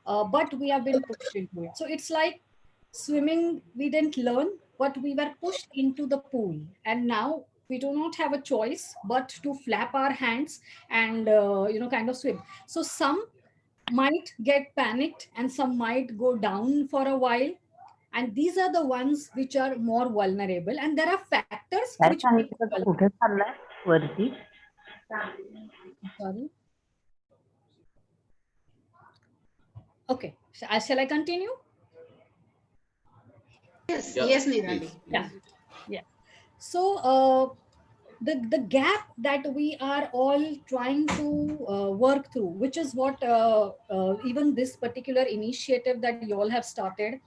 but we have been pushed into it. So it's like swimming, we didn't learn, but we were pushed into the pool. And now we do not have a choice but to flap our hands and, kind of swim. So some might get panicked and some might go down for a while. And these are the ones which are more vulnerable. And there are factors काय which make सांगितलं them तू कुठे चाललाय वरती? vulnerable. Sorry. Okay. Shall I continue? Yes, Yeah, yes, please, Nirali. Yeah. please. Yeah. So the gap that we are all trying to work through, which is what even this particular initiative that you all have started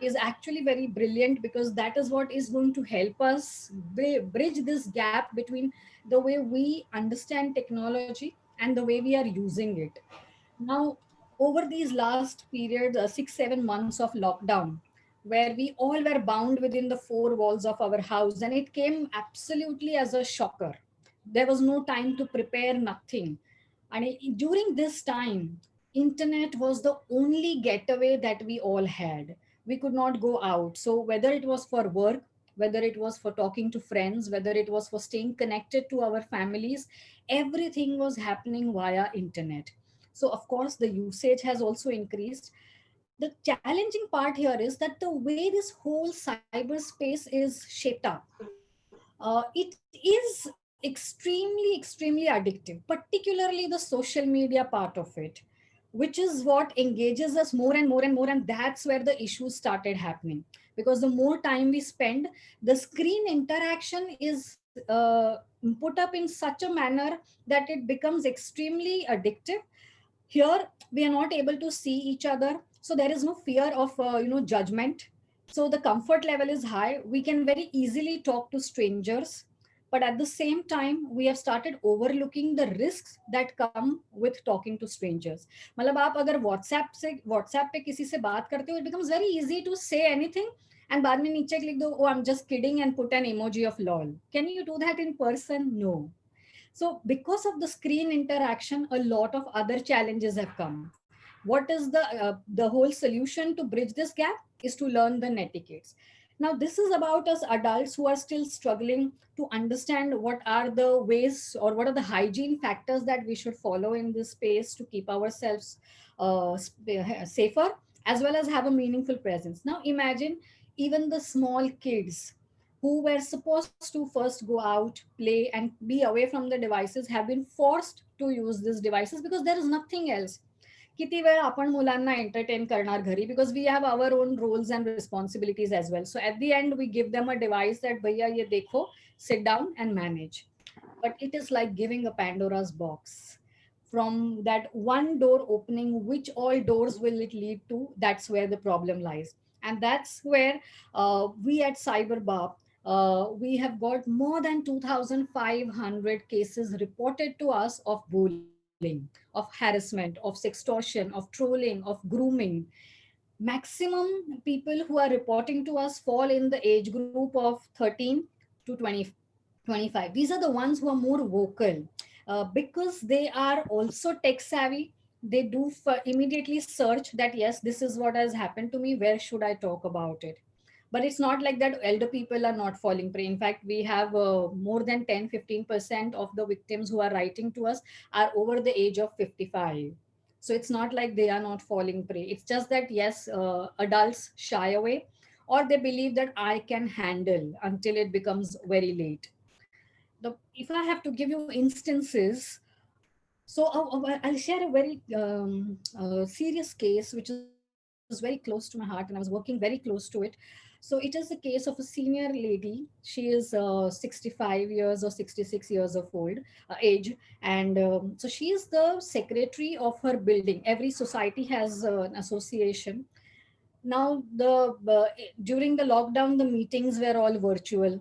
is actually very brilliant, because that is what is going to help us bridge this gap between the way we understand technology and the way we are using it. Now, over these last period, 6 7 months of lockdown, where we all were bound within the four walls of our house, and it came absolutely as a shocker. There was no time to prepare, nothing. And during this time, internet was the only getaway that we all had. We could not go out. So whether it was for work, whether it was for talking to friends, whether it was for staying connected to our families, everything was happening via internet. So of course the usage has also increased. The challenging part here is that the way this whole cyberspace is shaped up, it is extremely addictive, particularly the social media part of it, which is what engages us more and more and more. And that's where the issues started happening, because the more time we spend, the screen interaction is put up in such a manner that it becomes extremely addictive. Here we are not able to see each other, so there is no fear of judgment. So the comfort level is high, we can very easily talk to strangers, but at the same time we have started overlooking the risks that come with talking to strangers. मतलब आप अगर WhatsApp पे किसी से बात करते हो, it becomes very easy to say anything and बाद में नीचे लिख दो, oh I'm just kidding and put an emoji of lol. Can you do that in person? No. So, because of the screen interaction, a lot of other challenges have come. What is the whole solution to bridge this gap? Is to learn the etiquettes. Now, this is about us adults who are still struggling to understand what are the ways or what are the hygiene factors that we should follow in this space to keep ourselves safer, as well as have a meaningful presence. Now, imagine even the small kids who were supposed to first go out, play, and be away from the devices have been forced to use these devices because there is nothing else. किती वेळ आपण मुलांना entertain करणार घरी, because we have our own roles and responsibilities as well. So at the end we give them a device that भैया ये देखो, sit down and manage. But it is like giving a Pandora's box. From that one door opening, which all doors will it lead to? That's where the problem lies. And that's where we at CyberBab, we have got more than 2,500 cases reported to us of bullying, of harassment, of sextortion, of trolling, of grooming. Maximum people who are reporting to us fall in the age group of 13 to 25. These are the ones who are more vocal, because they are also tech savvy. They do immediately search that, yes, this is what has happened to me. Where should I talk about it? But it's not like that elder people are not falling prey. In fact, we have more than 10-15% of the victims who are writing to us are over the age of 55. So it's not like they are not falling prey. It's just that, yes, adults shy away, or they believe that I can handle until it becomes very late. If I have to give you instances, so I'll share a very serious case which is very close to my heart, and I was working very close to it. So it is the case of a senior lady. She is 65 years or 66 years of old age, and so she is the secretary of her building. Every society has an association. Now during the lockdown, the meetings were all virtual.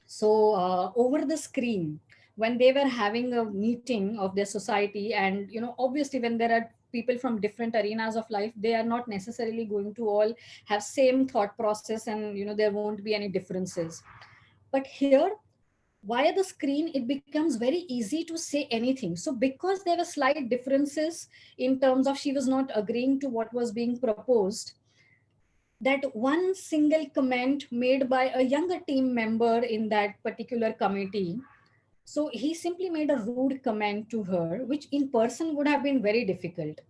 So over the screen, when they were having a meeting of their society, and obviously when there are people from different arenas of life, they are not necessarily going to all have same thought process, and there won't be any differences. But here via the screen it becomes very easy to say anything. So because there were slight differences in terms of she was not agreeing to what was being proposed, that one single comment made by a younger team member in that particular committee, so he simply made a rude comment to her, which in person would have been very difficult,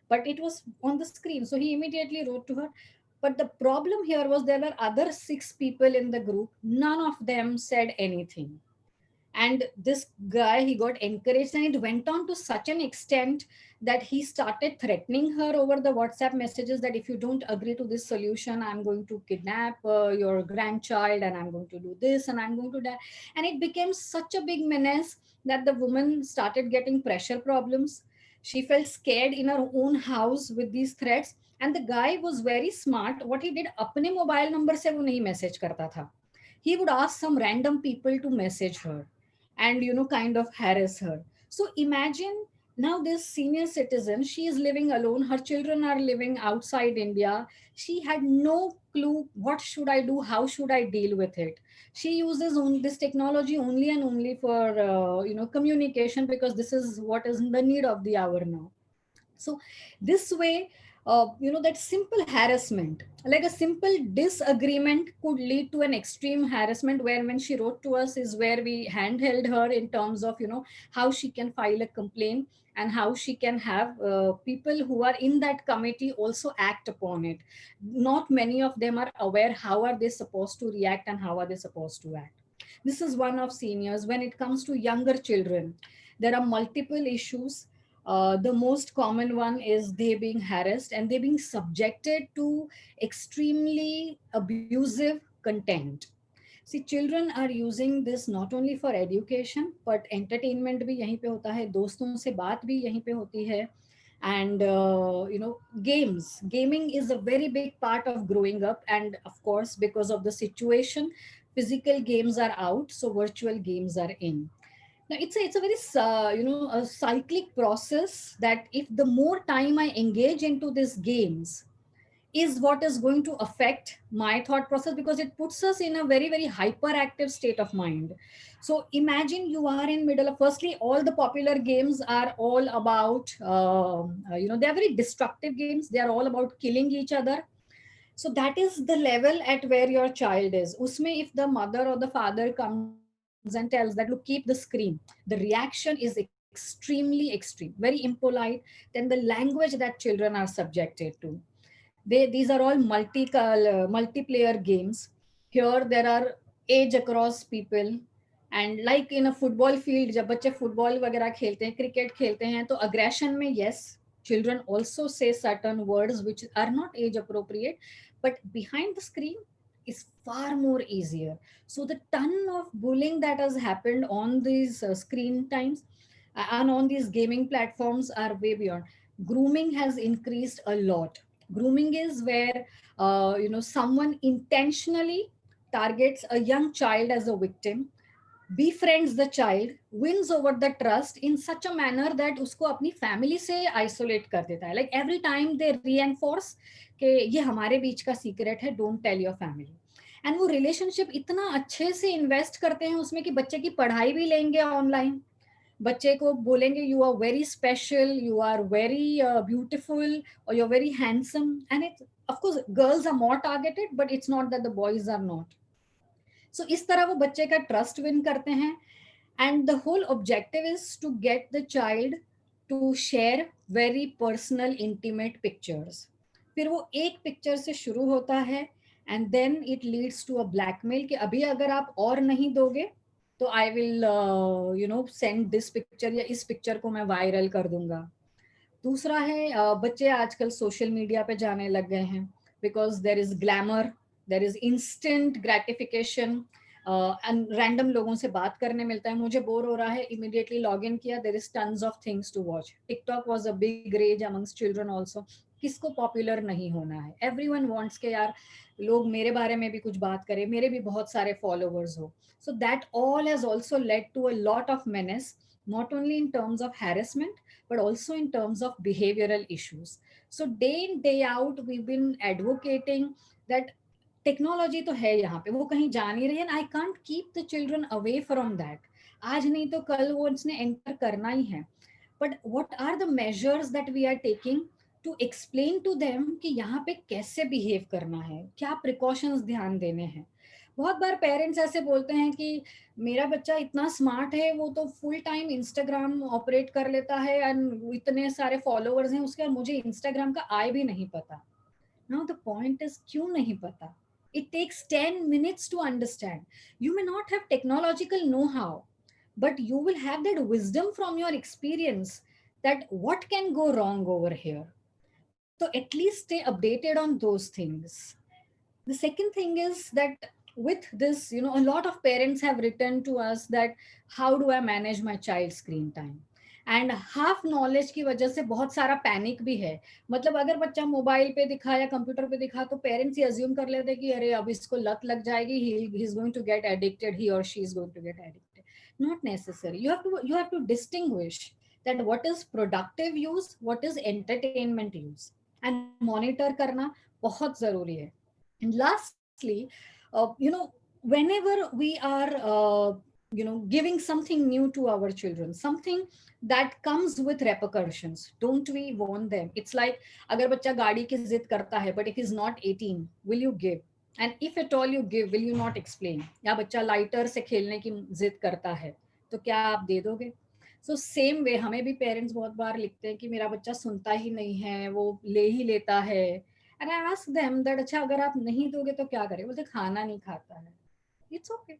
but it was on the screen. So he immediately wrote to her. But the problem here was there were other six people in the group. None of them said anything. And this guy, he got encouraged, and it went on to such an extent that he started threatening her over the WhatsApp messages that if you don't agree to this solution, I'm going to kidnap your grandchild, and I'm going to do this, and I'm going to die. And it became such a big menace that the woman started getting pressure problems. She felt scared in her own house with these threats. And the guy was very smart. What he did, अपने mobile number से वो नहीं message करता था. He would ask some random people to message her and kind of harass her. So imagine, now this senior citizen, she is living alone, her children are living outside India. She had no clue what should I do, how should I deal with it. She uses this technology only and only for communication, because this is what is in the need of the hour now. So this way, that simple harassment, like a simple disagreement, could lead to an extreme harassment, where when she wrote to us is where we handheld her in terms of how she can file a complaint, and how she can have people who are in that committee also act upon it. Not many of them are aware how are they supposed to react and how are they supposed to act. This is one of seniors. When it comes to younger children, there are multiple issues. The most common one is they being harassed and they being subjected to extremely abusive content. See, children are using this not only for education, but entertainment भी यहीं पे होता है, दोस्तों से बात भी यहीं पे होती है. And games, gaming is a very big part of growing up. And of course, because of the situation, physical games are out, so virtual games are in. Now it's a very a cyclic process, that if the more time I engage into these games is what is going to affect my thought process, because it puts us in a very very hyperactive state of mind. So imagine you are in middle of, firstly, all the popular games are all about they are very destructive games. They are all about killing each other. So that is the level at where your child is. Usme, if the mother or the father comes and tells that, look, keep the screen, the reaction is extremely extreme, very impolite. Then the language that children are subjected to. These are all multiplayer games. Here there are age across people. And like in a football field, जब बच्चे football वगैरह खेलते हैं, cricket खेलते हैं, तो aggression में, yes, children also say certain words which are not age appropriate, but behind the screen is far more easier. So the ton of bullying that has happened on these screen times and on these gaming platforms are way beyond. Grooming has increased a lot. Grooming is where someone intentionally targets a young child as a victim, befriends the child, wins over the trust in such a manner that उसको अपनी family से isolate कर देता है. Like every time they reinforce कि ये हमारे बीच का secret है, don't tell your family. And वो relationship इतना अच्छे से invest करते हैं उसमें कि बच्चे की पढ़ाई भी लेंगे online. बच्चे को बोलेंगे you are very special, you are very beautiful, और you are very handsome. And it, of course girls are more targeted, but it's not that the boys are not. So इस तरह वो बच्चे का ट्रस्ट विन करते हैं. And the whole objective is to get the child to share very personal intimate pictures. फिर वो एक पिक्चर से शुरू होता है, and then it leads to a blackmail कि अभी अगर आप और नहीं दोगे तो I will send this picture, या इस पिक्चर को मैं वायरल कर दूंगा. दूसरा है बच्चे आजकल सोशल मीडिया पे जाने लग गए हैं, because there is glamour, there is instant gratification, and random लोगों से बात करने मिलता है. मुझे बोर हो रहा है, इमीडिएटली लॉग इन किया, there is tons of things to watch. TikTok was a big rage amongst children also. किसको पॉपुलर नहीं होना है? एवरी वन वॉन्ट्स के यार लोग मेरे बारे में भी कुछ बात करें, मेरे भी बहुत सारे फॉलोवर्स हो. So that all has also led to a lot of menace, not only in terms of harassment, but also in terms of behavioral issues. So day in, day out, we've been advocating that technology तो है यहाँ पे, वो कहीं जा नहीं रही है, I can't keep the children away from that. आज नहीं तो कल वो उसने एंटर करना ही है। But what are the measures that we are taking to explain to them कि यहाँ पे कैसे बिहेव करना है, क्या प्रिकॉशंस ध्यान देने हैं। बहुत बार पेरेंट्स ऐसे बोलते हैं कि मेरा बच्चा इतना स्मार्ट है, वो तो फुल टाइम इंस्टाग्राम ऑपरेट कर लेता है एंड इतने सारे फॉलोअर्स हैं उसके, और मुझे इंस्टाग्राम का आई भी नहीं पता। नाउ द पॉइंट इज, क्यों नहीं पता? It takes 10 minutes to understand. You may not have technological know-how, but you will have that wisdom from your experience that what can go wrong over here. So at least stay updated on those things. The second thing is that with this, a lot of parents have written to us that how do I manage my child's screen time? And half knowledge की वजह से बहुत सारा panic भी है। मतलब अगर बच्चा मोबाइल पे दिखा या कंप्यूटर पे दिखा तो पेरेंट्स ही अज्यूम कर लेते हैं कि अरे अब इसको लत लग जाएगी, he is going to get addicted, he और she is going to get addicted. Not necessary. You have to distinguish that what is productive use, what is entertainment use, and monitor करना बहुत जरूरी है। And lastly, whenever we are giving something new to our children, something that comes with repercussions, don't we warn them? It's like अगर बच्चा गाड़ी की जिद करता है but it is not 18, will you give? And if at all you give, will you not explain? या बच्चा lighter से खेलने की जिद करता है तो क्या आप दे दोगे? सो सेम वे हमें भी पेरेंट्स बहुत बार लिखते हैं कि मेरा बच्चा सुनता ही नहीं है, वो ले ही लेता है। And I ask them that अच्छा अगर आप नहीं दोगे तो क्या करें? बोलते खाना नहीं खाता है। It's okay.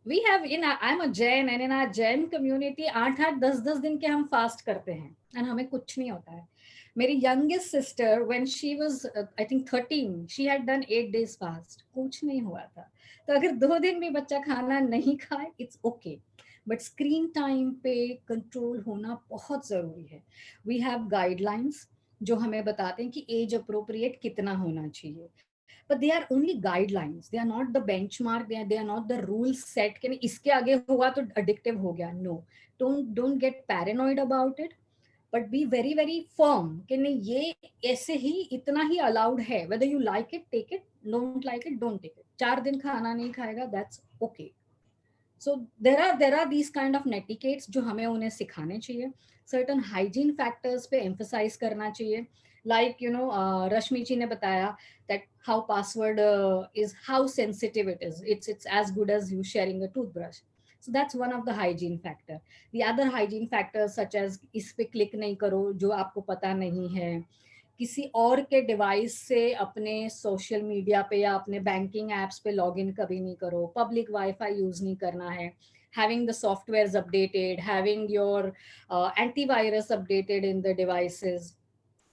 We have in I am a Jain and in our Jain community 8-8 10-10 दिन के हम फास्ट करते हैं एंड हमें कुछ नहीं होता है। मेरी youngest sister when she was I think 13, she had done 8 days fast, कुछ नहीं हुआ था। तो अगर 2 दिन भी बच्चा खाना नहीं खाए it's okay, but screen time पे कंट्रोल होना बहुत जरूरी है। वी हैव गाइडलाइंस जो हमें बताते हैं कि एज अप्रोप्रिएट कितना होना चाहिए, but they are only guidelines, they are not the benchmark, they are not the rules set कि इसके आगे हुआ तो addictive हो गया। No, don't get paranoid about it, but be very very firm कि नहीं ये ऐसे ही इतना ही allowed है, whether you like it take it, don't like it don't take it। 4 दिन खाना नहीं खाएगा that's okay। So there are these kind of netiquettes जो हमें उन्हें सिखाने चाहिए। Certain hygiene factors पे emphasize करना चाहिए। Like Rashmi ji ने बताया that how password is how sensitive it is। It's as good as you sharing a toothbrush। So that's one of the hygiene factor। The other hygiene factors such as इस पे click नहीं करो जो आपको पता नहीं है, किसी और के डिवाइस से अपने सोशल मीडिया पे या अपने बैंकिंग एप्स पे लॉगिन कभी नहीं करो, पब्लिक वाईफाई यूज नहीं करना है, having the softwares updated, having your antivirus updated in the devices।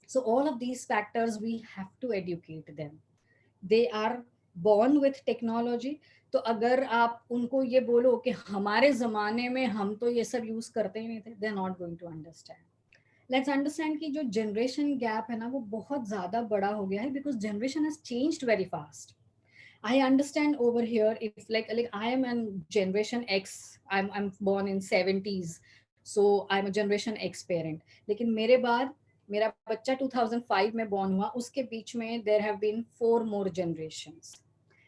So all of these factors we have to educate them। They are born with technology। तो अगर आप उनको ये बोलो कि हमारे जमाने में हम तो ये सब यूज करते ही नहीं थे, they are not going to understand. Let's understand कि जो जनरेशन गैप है ना वो बहुत ज्यादा बड़ा हो गया है because generation has changed very fast. I understand over here if like I am an generation X, I'm born in 70s, so I'm a generation X parent। लेकिन मेरे बाद मेरा बच्चा 2005 में born हुआ, उसके बीच में there have been 4 more generations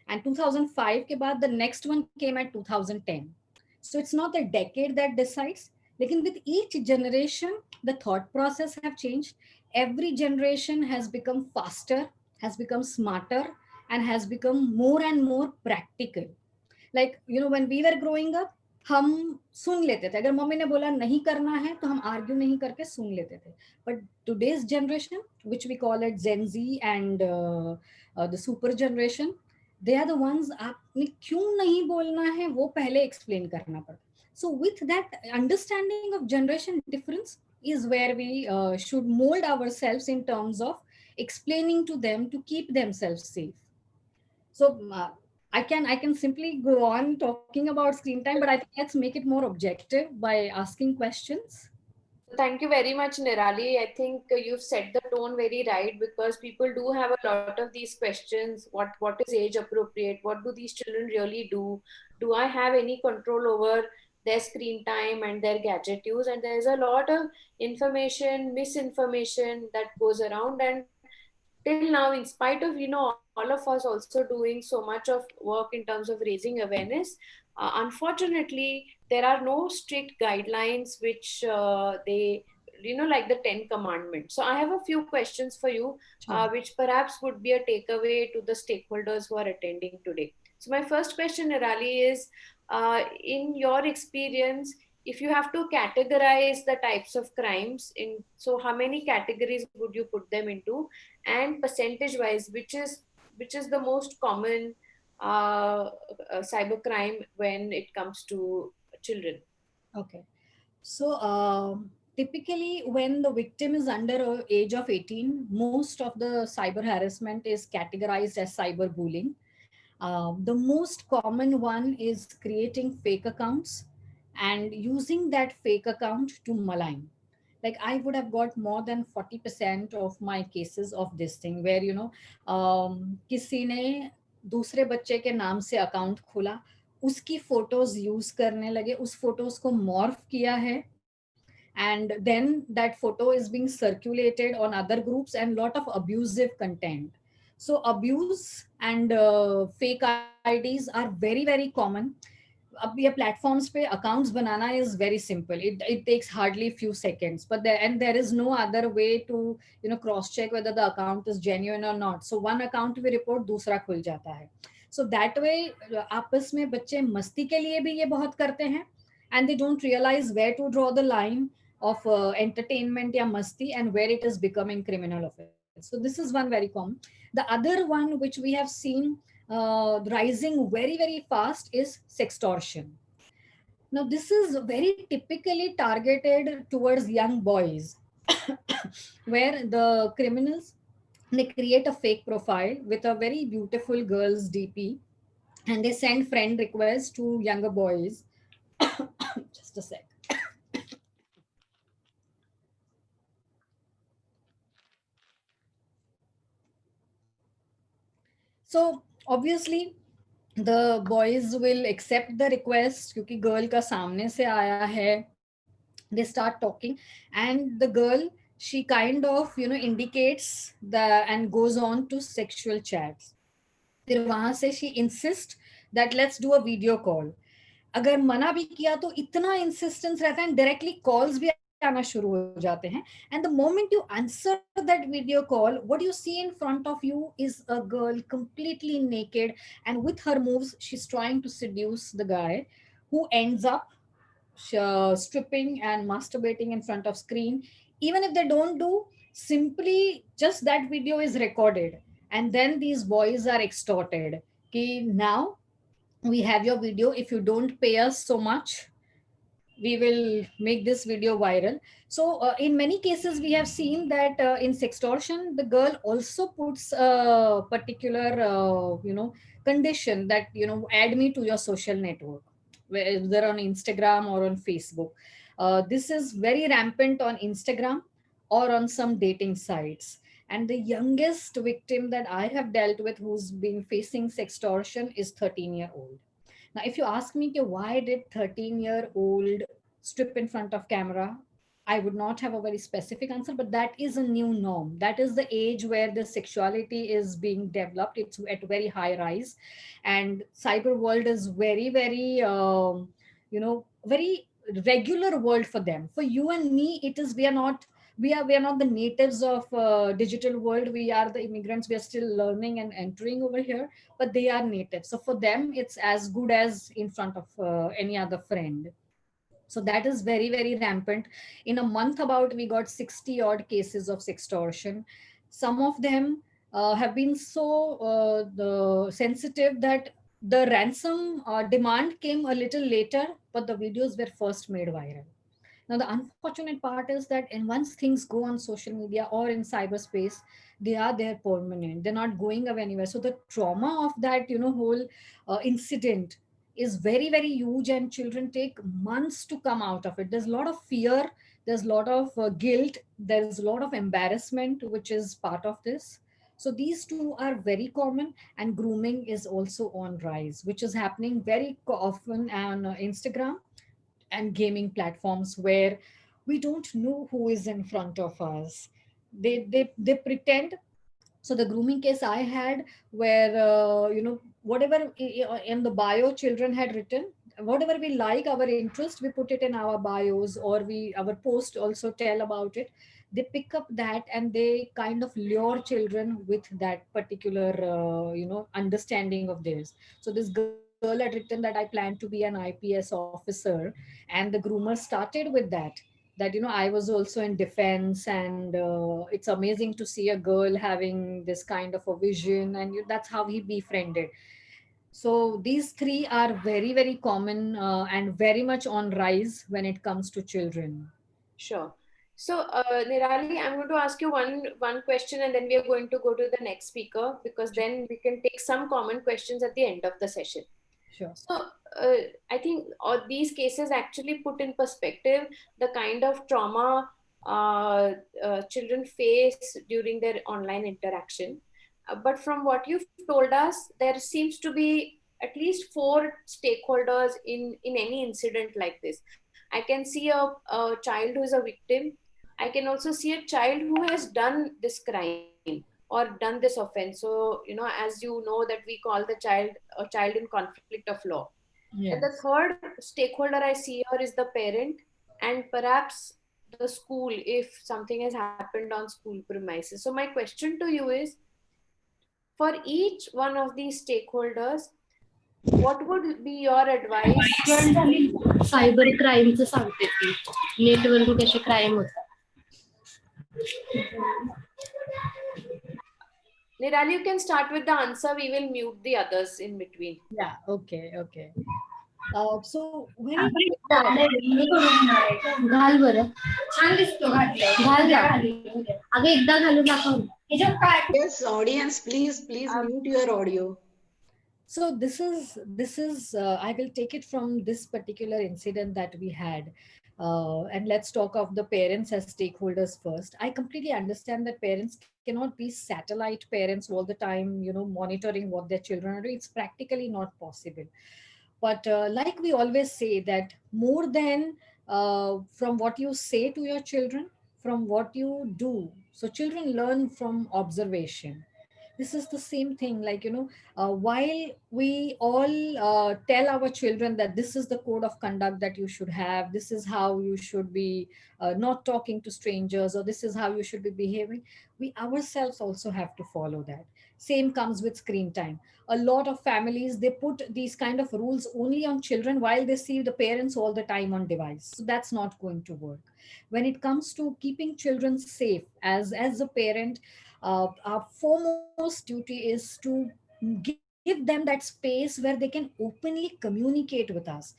and 2005 के बाद the next one came at 2010। So it's not the decade that decides, लेकिन with each generation the thought process have changed। Every generation has become faster, has become smarter, and has become more and more practical। Like when we were growing up हम सुन लेते थे, अगर mummy ने बोला नहीं करना है तो हम आर्ग्यू नहीं करके सुन लेते थे। But today's generation which we call it Gen Z and the super generation, they are the ones आपने क्यों नहीं बोलना है वो पहले एक्सप्लेन करना पड़ता। So with that understanding of generation difference is where we should mold ourselves in terms of explaining to them to keep themselves safe। So I can simply go on talking about screen time, but I think let's make it more objective by asking questions। Thank you very much, Nirali. I think you've set the tone very right because people do have a lot of these questions. What is age appropriate? What do these children really do? Do I have any control over their screen time and their gadget use? And there's a lot of information, misinformation that goes around. And till now, in spite of, all of us also doing so much of work in terms of raising awareness, unfortunately, there are no strict guidelines which they, like the 10 commandments. So I have a few questions for you, Sure. which perhaps would be a takeaway to the stakeholders who are attending today. So my first question, Nirali, is in your experience, if you have to categorize the types of crimes in, so how many categories would you put them into, and percentage wise, which is the most common cyber crime when it comes to children? Okay. So typically, when the victim is under age of 18, most of the cyber harassment is categorized as cyberbullying. The most common one is creating fake accounts and using that fake account to malign. Like I would have got more than 40% of my cases of this thing where किसी ने दूसरे बच्चे के नाम से account खोला, उसकी photos use करने लगे, उस फोटोज को मॉर्फ किया है, and then that photo is being circulated on other groups and lot of abusive content. So abuse and fake IDs are very very common. अब ये platforms पे accounts banana is very simple. It takes hardly few seconds, but there is no other way to cross check whether the account is genuine or not. So one account भी report, दूसरा खुल जाता है. So that way आपस में बच्चे मस्ती के लिए भी ये बहुत करते हैं, and they don't realize where to draw the line of entertainment या मस्ती and where it is becoming criminal offense. So this is one very common. The other one which we have seen rising very very fast is sextortion. Now this is very typically targeted towards young boys where the criminals, they create a fake profile with a very beautiful girl's DP, and they send friend requests to younger boys. Just a sec. So obviously the boys will accept the request क्योंकि girl का सामने से आया है. They start talking, and the girl, she kind of indicates the and goes on to sexual chats. फिर वहां से she insist that let's do a video call. अगर मना भी किया तो इतना इंसिस्टेंस रहता है, डायरेक्टली कॉल्स भी आना शुरू हो जाते हैं. And the moment you answer that video call, what you see in front of you is a girl completely naked, and with her moves she's trying to seduce the guy, who ends up stripping and masturbating in front of screen. Even if they don't do, simply just that video is recorded, and then these boys are extorted कि now we have your video, if you don't pay us so much we will make this video viral. So in many cases we have seen that in sextortion the girl also puts a particular condition that add me to your social network, whether on Instagram or on Facebook. This is very rampant on Instagram or on some dating sites. And the youngest victim that I have dealt with who's been facing sextortion is 13-year-old. Now, if you ask me, why did 13-year-old strip in front of camera, I would not have a very specific answer, but that is a new norm. That is the age where the sexuality is being developed. It's at very high rise, and cyber world is very, very, very regular world for them. For you and me, it is we are not the natives of digital world. We are the immigrants. We are still learning and entering over here, but they are native, so for them it's as good as in front of any other friend. So that is very very rampant. In a month about we got 60 odd cases of sextortion. Some of them have been so sensitive that the ransom demand came a little later, but the videos were first made viral. Now, the unfortunate part is that, and once things go on social media or in cyberspace, they are there permanent. They're not going away anywhere. So the trauma of that, whole incident is very, very huge, and children take months to come out of it. There's a lot of fear. There's a lot of guilt. There's a lot of embarrassment, which is part of this. So these two are very common, and grooming is also on rise, which is happening very often on Instagram and gaming platforms where we don't know who is in front of us. They pretend So the grooming case I had, where whatever in the bio children had written, whatever we like, our interest, we put it in our bios, or we our post also tell about it. They pick up that and they kind of lure children with that particular understanding of theirs. So this girl had written that I plan to be an IPS officer, and the groomer started with that I was also in defense, and it's amazing to see a girl having this kind of a vision, and that's how he befriended. So these three are very, very common, and very much on rise when it comes to children. Sure. So, Nirali, I'm going to ask you one question, and then we are going to go to the next speaker, because then we can take some common questions at the end of the session. Sure. So, I think these cases actually put in perspective the kind of trauma children face during their online interaction. But from what you've told us, there seems to be at least four stakeholders in any incident like this. I can see a child who is a victim. I can also see a child who has done this crime or done this offense. So, as you know, that we call the child a child in conflict of law. And the Yes. third stakeholder I see here is the parent, and perhaps the school if something has happened on school premises. So, my question to you is, for each one of these stakeholders, what would be your advice? Cyber क्राईमचं सांगते ती नेटवरून कसे crime होतात. Nirali, you can start with the answer. We will mute the others in between. Yeah. Okay. So when it घाल बरं छान दिसतो घाल ना अगं एकदा घालून दाखव. Yes, audience, please mute your audio. So this is I will take it from this particular incident that we had, and let's talk of the parents as stakeholders first. I completely understand that parents cannot be satellite parents all the time, monitoring what their children are doing. It's practically not possible. But like we always say, that more than from what you say to your children, from what you do. So children learn from observation. This is the same thing, like while we all tell our children that this is the code of conduct that you should have, this is how you should be not talking to strangers, or this is how you should be behaving, we ourselves also have to follow that. Same comes with screen time. A lot of families, they put these kind of rules only on children while they see the parents all the time on device. So that's not going to work. When it comes to keeping children safe, as a parent, our foremost duty is to give them that space where they can openly communicate with us.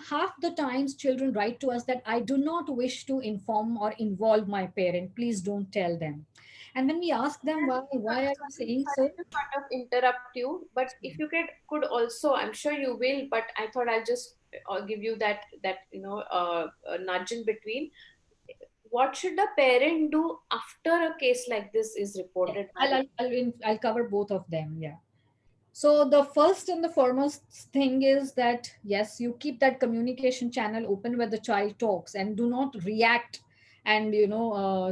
Half the times children write to us that I do not wish to inform or involve my parent, please don't tell them. And when we ask them why are you saying so. Sorry to sort of interrupt you, but if you could also, I'm sure you will, but I thought I'll just give you that nudge in between. What should a parent do after a case like this is Yeah, reported? I'll cover both of them. Yeah. So the first and the foremost thing is that yes, you keep that communication channel open where the child talks, and do not react and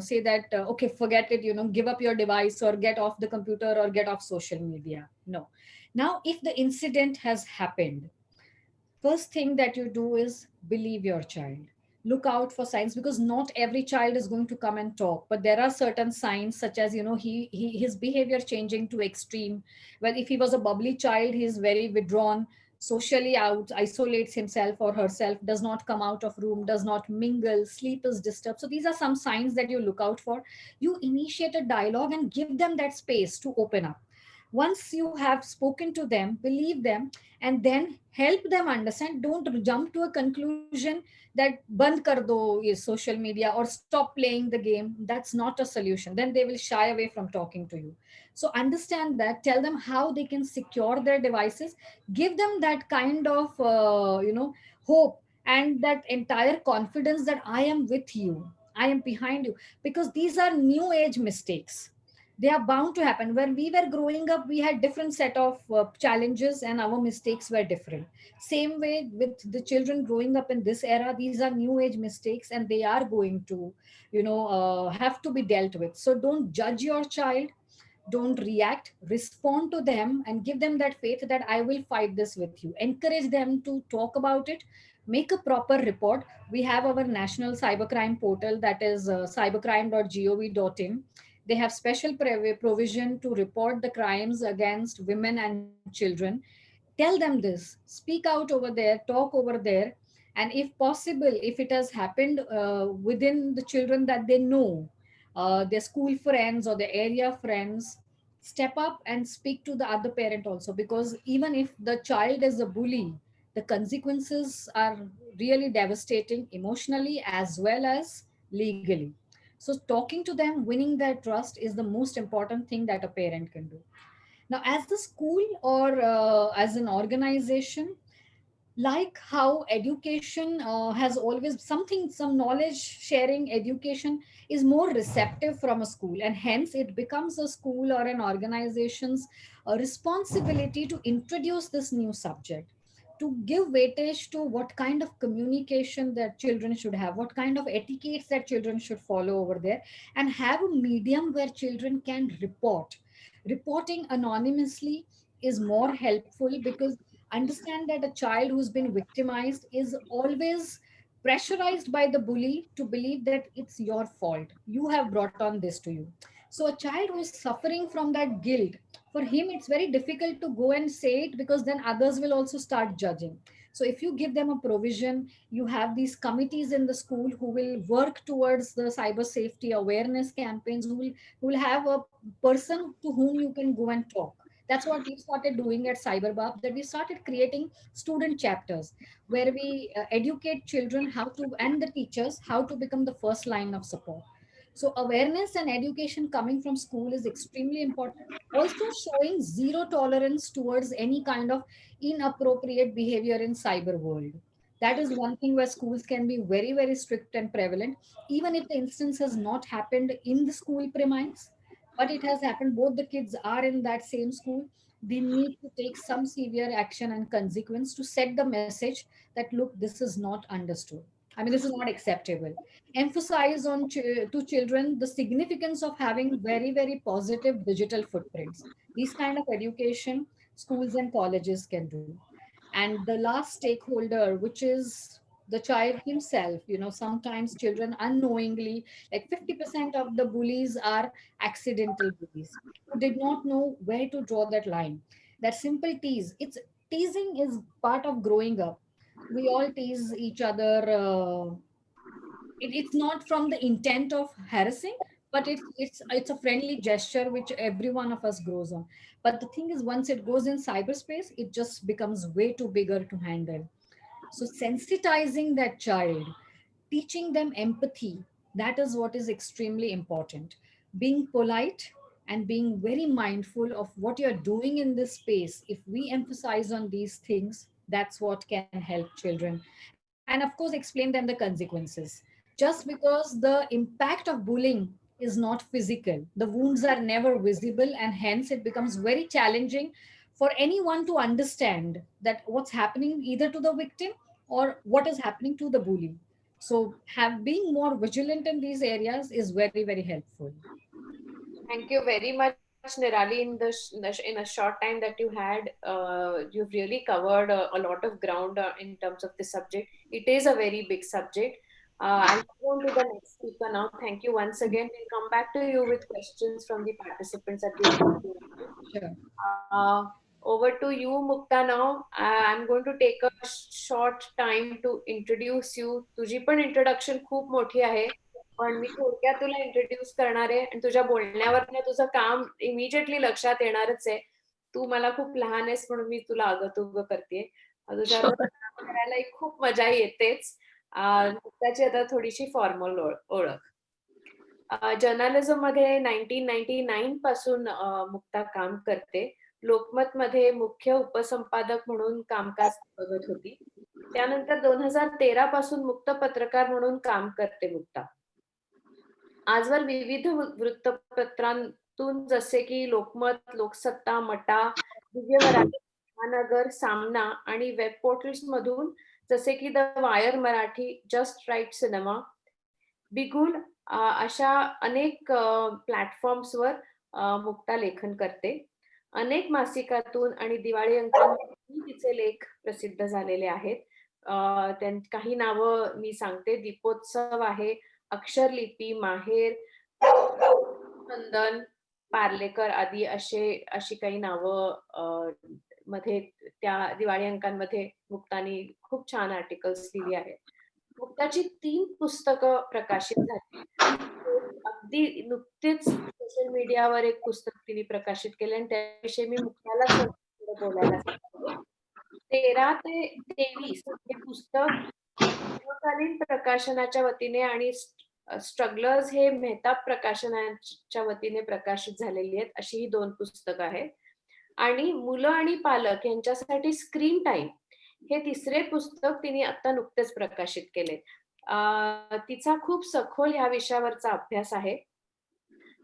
say that okay, forget it, give up your device or get off the computer or get off social media. No. Now, if the incident has happened, first thing that you do is believe your child. Look out for signs, because not every child is going to come and talk, but there are certain signs, such as his behavior changing to extreme. Well, if he was a bubbly child, he is very withdrawn, socially out, isolates himself or herself, does not come out of room, does not mingle, sleep is disturbed. So these are some signs that you look out for. You initiate a dialogue and give them that space to open up. Once you have spoken to them, believe them, and then help them understand. Don't jump to a conclusion that band kar do ye social media or stop playing the game. That's not a solution. Then they will shy away from talking to you. So understand that, tell them how they can secure their devices, give them that kind of hope and that entire confidence that I am with you, I am behind you. Because these are new age mistakes, they are bound to happen. When we were growing up, we had different set of challenges and our mistakes were different. Same way with the children growing up in this era, these are new age mistakes and they are going to have to be dealt with. So don't judge your child, Don't react, respond to them and give them that faith that I will fight this with you. Encourage them to talk about it, make a proper report. We have our national cybercrime portal, that is cybercrime.gov.in. They have special provision to report the crimes against women and children. Tell them this, speak out over there, talk over there. And if possible, if it has happened within the children that they know, their school friends or their area friends, step up and speak to the other parent also, because even if the child is a bully, the consequences are really devastating emotionally as well as legally. So talking to them, winning their trust is the most important thing that a parent can do. Now, as the school or as an organization, like how education has always something, some knowledge sharing education is more receptive from a school, and hence it becomes a school or an organization's responsibility to introduce this new subject, to give weightage to what kind of communication that children should have, what kind of etiquettes that children should follow over there, and have a medium where children can report. Reporting anonymously is more helpful, because understand that a child who's been victimized is always pressurized by the bully to believe that it's your fault, you have brought on this to you. So a child who's suffering from that guilt, for him it's very difficult to go and say it, because then others will also start judging. So if you give them a provision, you have these committees in the school who will work towards the cyber safety awareness campaigns, who will have a person to whom you can go and talk. That's what we started doing at Cyberbab, that we started creating student chapters where we educate children how to, and the teachers, how to become the first line of support. So awareness and education coming from school is extremely important. Also showing zero tolerance towards any kind of inappropriate behavior in cyber world. That is one thing where schools can be very, very strict and prevalent, even if the instance has not happened in the school premise, but it has happened, both the kids are in that same school. They need to take some severe action and consequence to set the message that look, this is not understood. I mean, this is not acceptable. Emphasize on to children the significance of having very, very positive digital footprints. These kind of education schools and colleges can do. And the last stakeholder, which is the child himself, sometimes children unknowingly, like 50% of the bullies are accidental bullies who did not know where to draw that line. That simple tease, it's teasing is part of growing up. We all tease each other. It's not from the intent of harassing, but it's a friendly gesture which every one of us grows on. But the thing is, once it goes in cyberspace, it just becomes way too bigger to handle. So sensitizing that child, teaching them empathy, that is what is extremely important. Being polite and being very mindful of what you're doing in this space, if we emphasize on these things, that's what can help children. And of course, explain them the consequences. Just because the impact of bullying is not physical, the wounds are never visible, and hence it becomes very challenging for anyone to understand that what's happening either to the victim or what is happening to the bully. So have being more vigilant in these areas is very, very helpful. Thank you very much, Nirali. In a short time that you had, you've really covered a lot of ground in terms of this subject. It is a very big subject. I'll go on to the next speaker now. Thank you once again. We'll come back to you with questions from the participants at the end. Sure. Over to you, Mukta now. I'm going to take a short time to introduce you. तुझी पण introduction खूप मोठी आहे, पण मी थोडक्यात तुला introduce करणार आहे आणि तुझ्या बोलण्यावरनं तुझं काम इमिजिएटली लक्षात येणारच आहे. तू मला खूप लहान आहेस म्हणून मी तुला अगं करते. तुझ्याबरोबर काम करायला खूप मजा येतेच. मुक्ताची आता थोडीशी फॉर्मल ओळख. जर्नलिझम मध्ये 1999 पासून मुक्ता काम करते. लोकमत मध्ये मुख्य उपसंपादक म्हणून कामकाज बघत होती. त्यानंतर 2013 पासून मुक्त पत्रकार म्हणून काम करते मुक्ता. आजवर विविध वृत्तपत्रांतून जसे की लोकमत, लोकसत्ता, मटा, दिव्य मराठी, महानगर, सामना आणि वेब पोर्टल्स मधून जसे की the Wire Marathi, just right cinema, Bigul अशा अनेक प्लॅटफॉर्म्सवर मुक्ता लेखन करते. अनेक मासिकातून आणि दिवाळी अंकांतून तिचे लेख प्रसिद्ध झालेले आहेत. काही नावं मी सांगते. दीपोत्सव आहे, अक्षरलिपी, माहेर, स्पंदन, पार्लेकर आदी अशी काही नावं मध्ये त्या दिवाळी अंकांमध्ये मुक्तानी खूप छान आर्टिकल्स लिहिली आहेत. मुक्ताची 3 पुस्तकं प्रकाशित झाली. अगदी नुकतीच सोशल मीडियावर एक पुस्तक तिने प्रकाशित केले आणि त्याविषयी मी मुक्तालाच थोडं बोलायला सांगितले. 13 ते 23 हे पुस्तक समकालीन प्रकाशनाच्या वतीने आणि स्ट्रगलर्स हे मेहताब प्रकाशनाच्या वतीने प्रकाशित झालेली आहेत. अशी ही 2 पुस्तकं आहेत. आणि मुलं आणि पालक यांच्यासाठी स्क्रीन टाईम हे 3रे पुस्तक तिने आता नुकतेच प्रकाशित केले. तिचा खूप सखोल ह्या विषयावरचा अभ्यास आहे.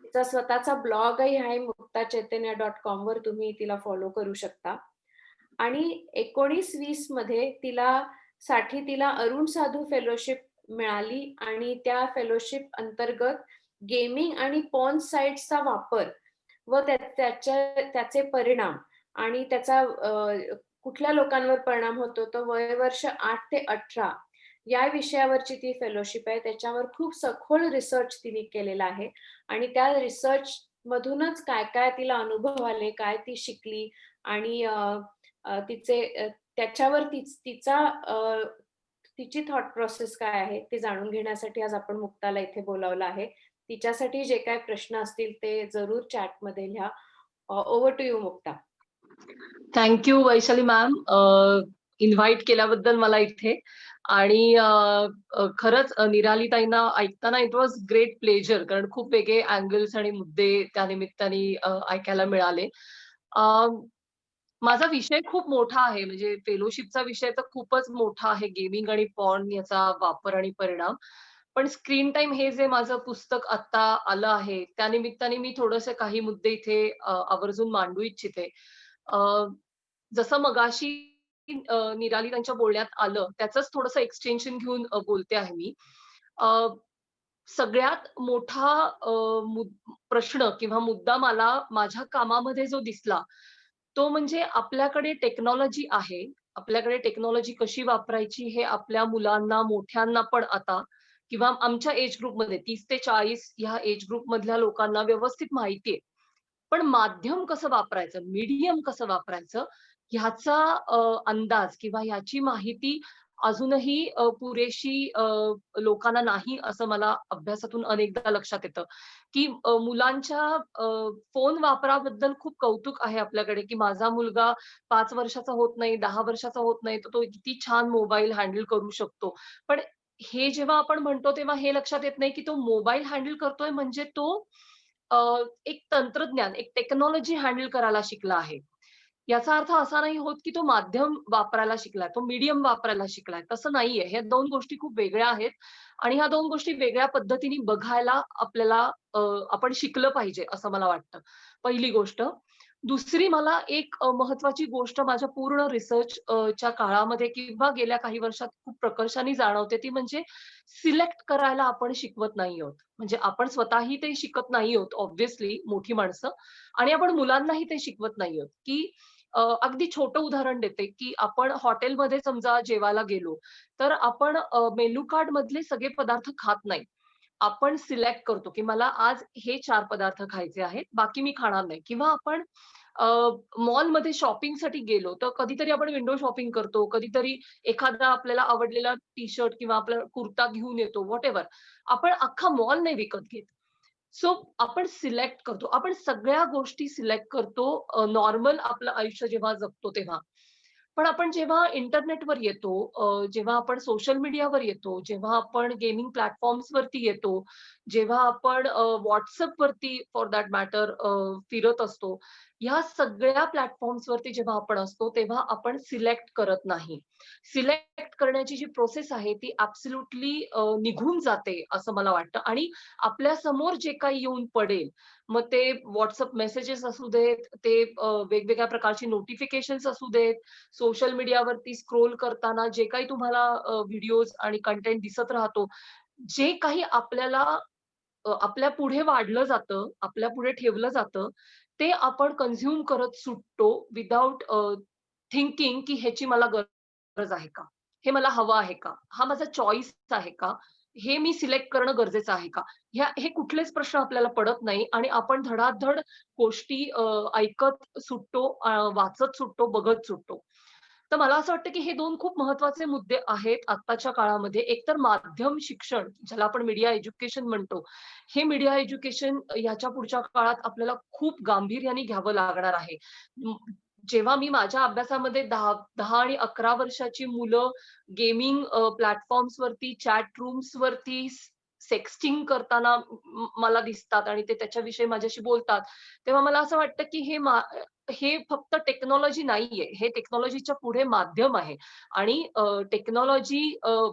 तिचा स्वतःचा ब्लॉगही आहे, muktachetanya.com वर तुम्ही तिला फॉलो करू शकता. आणि 19-20 मध्ये तिला अरुण साधू फेलोशिप मिळाली आणि त्या फेलोशिप अंतर्गत गेमिंग आणि पॉर्न साइट्सचा वापर व त्याचे परिणाम आणि त्याचा कुठल्या लोकांवर परिणाम होतो, तो वयवर्ष 8 ते 18 या विषयावरची ती फेलोशिप आहे. त्याच्यावर खूप सखोल रिसर्च तिने केलेला आहे आणि त्या रिसर्च मधूनच काय काय तिला अनुभव आले, काय ती शिकली आणि त्याच्यावर तिची थॉट प्रोसेस काय आहे ते जाणून घेण्यासाठी आज आपण मुक्ताला इथे बोलावलं आहे. तिच्यासाठी जे काय प्रश्न असतील ते जरूर चॅटमध्ये लिहा. Over to you Mukta. Thank you Vaishali ma'am, invite केल्याबद्दल मला इथे. आणि खरंच निराली ताईंना ऐकताना इट वॉज ग्रेट प्लेजर, कारण खूप वेगळे अँगल्स आणि मुद्दे त्या निमित्ताने ऐकायला मिळाले. माझा विषय खूप मोठा आहे, म्हणजे फेलोशिपचा विषय तर खूपच मोठा आहे, गेमिंग आणि पॉर्न याचा वापर आणि परिणाम. पण स्क्रीन टाइम हे जे माझं पुस्तक आता आलं आहे, त्या निमित्ताने मी थोडेसे काही मुद्दे इथे आवर्जून मांडू इच्छिते. जसं मगाशी निराली त्यांच्या बोलण्यात आलं, त्याचंच थोडंसं एक्सटेन्शन घेऊन बोलते आहे मी. सगळ्यात मोठा प्रश्न किंवा मुद्दा मला माझ्या कामामध्ये जो दिसला, तो म्हणजे आपल्याकडे टेक्नॉलॉजी आहे. आपल्याकडे टेक्नॉलॉजी कशी वापरायची हे आपल्या मुलांना, मोठ्यांना पण आता किंवा आमच्या एज ग्रुपमध्ये 30 ते 40 ह्या एज ग्रुपमधल्या लोकांना व्यवस्थित माहिती आहे. पण माध्यम कसं वापरायचं, मीडियम कसं वापरायचं ह्याचा अंदाज किंवा ह्याची माहिती अजूनही पुरेशी लोकांना नाही, असं मला अभ्यासातून अनेकदा लक्षात येतं, की मुलांच्या फोन वापराबद्दल खूप कौतुक आहे आपल्याकडे, की माझा मुलगा 5 वर्षाचा होत नाही, 10 वर्षाचा होत नाही, तर तो किती छान मोबाईल हँडल करू शकतो. पण हे जेव्हा आपण म्हणतो तेव्हा हे लक्षात येत नाही, की तो मोबाईल हँडल करतोय म्हणजे तो एक तंत्रज्ञान, एक टेक्नॉलॉजी हँडल करायला शिकला आहे. याचा अर्थ असा नाही होत, की तो माध्यम वापरायला शिकलाय, तो मीडियम वापरायला शिकलाय. तसं नाहीये. ह्या 2 गोष्टी खूप वेगळ्या आहेत आणि ह्या 2 गोष्टी वेगळ्या पद्धतीने बघायला आपल्याला आपण शिकलं पाहिजे, असं मला वाटतं. पहिली गोष्ट. दुसरी मला एक महत्त्वाची गोष्ट माझ्या पूर्ण रिसर्च च्या काळामध्ये किंवा गेल्या काही वर्षात खूप प्रकर्षाने जाणवते, ती म्हणजे सिलेक्ट करायला आपण शिकवत नाही आहोत. म्हणजे आपण स्वतःही ते शिकत नाही आहोत ऑब्व्हियसली, मोठी माणसं, आणि आपण मुलांनाही ते शिकवत नाही आहोत, की अगदी छोटं उदाहरण देते, की आपण हॉटेलमध्ये समजा जेवायला गेलो, तर आपण मेनू कार्ड मधले सगळे पदार्थ खात नाही. आपण सिलेक्ट करतो, की मला आज हे 4 पदार्थ खायचे आहेत, बाकी मी खाणार नाही. किंवा आपण मॉलमध्ये शॉपिंगसाठी गेलो, तर कधीतरी आपण विंडो शॉपिंग करतो, कधीतरी एखादा आपल्याला आवडलेला टी-शर्ट किंवा आपला कुर्ता घेऊन येतो, व्हॉटएव्हर. आपण अख्खा मॉल नाही विकत घेत. सो आपण सिलेक्ट करतो. आपण सगळ्या गोष्टी सिलेक्ट करतो नॉर्मल आपलं आयुष्य जेव्हा जगतो तेव्हा. पण आपण जेव्हा इंटरनेटवर येतो, जेव्हा आपण सोशल मीडियावर येतो, जेव्हा आपण गेमिंग प्लॅटफॉर्म्सवरती येतो, जेव्हा आपण WhatsAppवरती फॉर दॅट मॅटर फिरत असतो, ह्या सगळ्या प्लॅटफॉर्म्सवरती जेव्हा आपण असतो, तेव्हा आपण सिलेक्ट करत नाही. सिलेक्ट करण्याची जी प्रोसेस आहे ती ॲब्सोल्युटली निघून जाते असं मला वाटतं आणि आपल्या समोर जे काही येऊन पडेल, मग ते WhatsApp मेसेजेस असू देत, ते वेगवेगळ्या प्रकारची नोटिफिकेशन्स असू देत, सोशल मीडियावरती स्क्रोल करताना जे काही तुम्हाला व्हिडिओज आणि कंटेंट दिसत राहतो, जे काही आपल्याला आपल्या पुढे वाढलं जातं, आपल्या पुढे ठेवलं जातं, ते आपण कन्झ्युम करत सुटतो विथआऊट थिंकिंग की ह्याची मला गरज आहे का? हे मला हवं आहे का? हा माझा चॉईस आहे का? हे मी सिलेक्ट करणं गरजेचं आहे का? हे कुठलेच प्रश्न आपल्याला पडत नाही आणि आपण धडाधड गोष्टी ऐकत सुटतो, वाचत सुटतो, बघत सुटतो. तर मला असं वाटतं, की हे 2 खूप महत्त्वाचे मुद्दे आहेत आत्ताच्या काळामध्ये. एकतर माध्यम शिक्षण, ज्याला आपण मीडिया एज्युकेशन म्हणतो. हे मीडिया एज्युकेशन ह्याच्या पुढच्या काळात आपल्याला खूप गांभीर्याने घ्यावं लागणार आहे. जेव्हा मी माझ्या अभ्यासामध्ये 10 आणि 11 वर्षाची मुलं गेमिंग प्लॅटफॉर्म्सवरती, चॅट रूम्सवरती सेक्स्टिंग करताना मला दिसतात आणि ते त्याच्याविषयी माझ्याशी बोलतात. तेव्हा मला असं वाटतं, की हे फक्त टेक्नॉलॉजी नाहीये. हे टेक्नॉलॉजीच्या पुढे माध्यम आहे आणि टेक्नॉलॉजी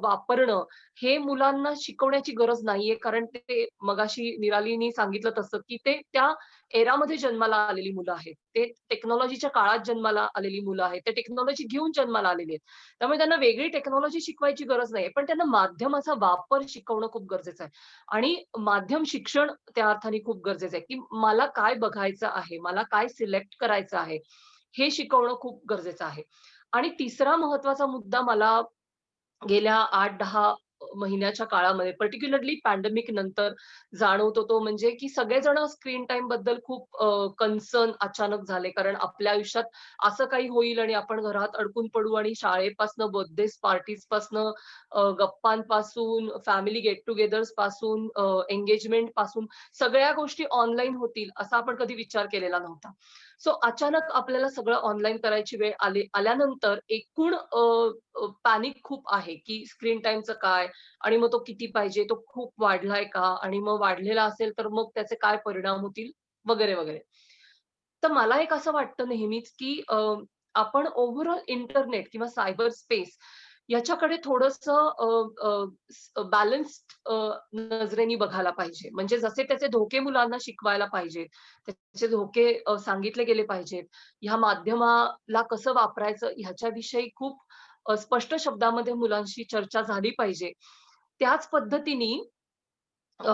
वापरणं हे मुलांना शिकवण्याची गरज नाहीये. कारण ते मगाशी निरालीनी सांगितलं तसं, की ते त्या एरामध्ये जन्माला आलेली मुलं आहेत. ते टेक्नॉलॉजीच्या काळात जन्माला आलेली मुलं आहेत. ते टेक्नॉलॉजी घेऊन जन्माला आलेली आहेत. त्यामुळे त्यांना वेगळी टेक्नॉलॉजी शिकवायची गरज नाहीये. पण त्यांना माध्यमाचा वापर शिकवणं खूप गरजेचं आहे. आणि माध्यम शिक्षण त्या अर्थाने खूप गरजेचं आहे, की मला काय बघायचं आहे, मला काय सिलेक्ट करायचं आहे, हे शिकवणं खूप गरजेचं आहे. आणि तिसरा महत्त्वाचा मुद्दा मला गेल्या 8-10 महिन्याच्या काळामध्ये पर्टिक्युलरली पॅन्डेमिक नंतर जाणवतो तो म्हणजे, की सगळेजण स्क्रीन टाईम बद्दल खूप कन्सर्न अचानक झाले. कारण आपल्या आयुष्यात असं काही होईल आणि आपण घरात अडकून पडू आणि शाळेपासनं, बर्थडे पार्टीजपासनं, गप्पांपासून, फॅमिली गेट टुगेदर्स पासून, एंगेजमेंट पासून सगळ्या गोष्टी ऑनलाईन होतील असा आपण कधी विचार केलेला नव्हता. सो अचानक आपल्याला सगळं ऑनलाईन करायची वेळ आल्यानंतर एकूण पॅनिक खूप आहे, की स्क्रीन टाईमचं काय? आणि मग तो किती पाहिजे? तो खूप वाढलाय का? आणि मग वाढलेला असेल तर मग त्याचे काय परिणाम होतील? वगैरे, वगैरे. तर मला एक असं वाटतं नेहमीच, की आपण ओव्हरऑल इंटरनेट किंवा सायबर स्पेस याच्याकडे थोडंसं बॅलन्स्ड नजरेने बघायला पाहिजे. म्हणजे जसे त्याचे धोके मुलांना शिकवायला पाहिजेत, त्याचे धोके सांगितले गेले पाहिजेत. ह्या माध्यमाला कसं वापरायचं ह्याच्याविषयी खूप स्पष्ट शब्दामध्ये मुलांशी चर्चा झाली पाहिजे. त्याच पद्धतीने अ,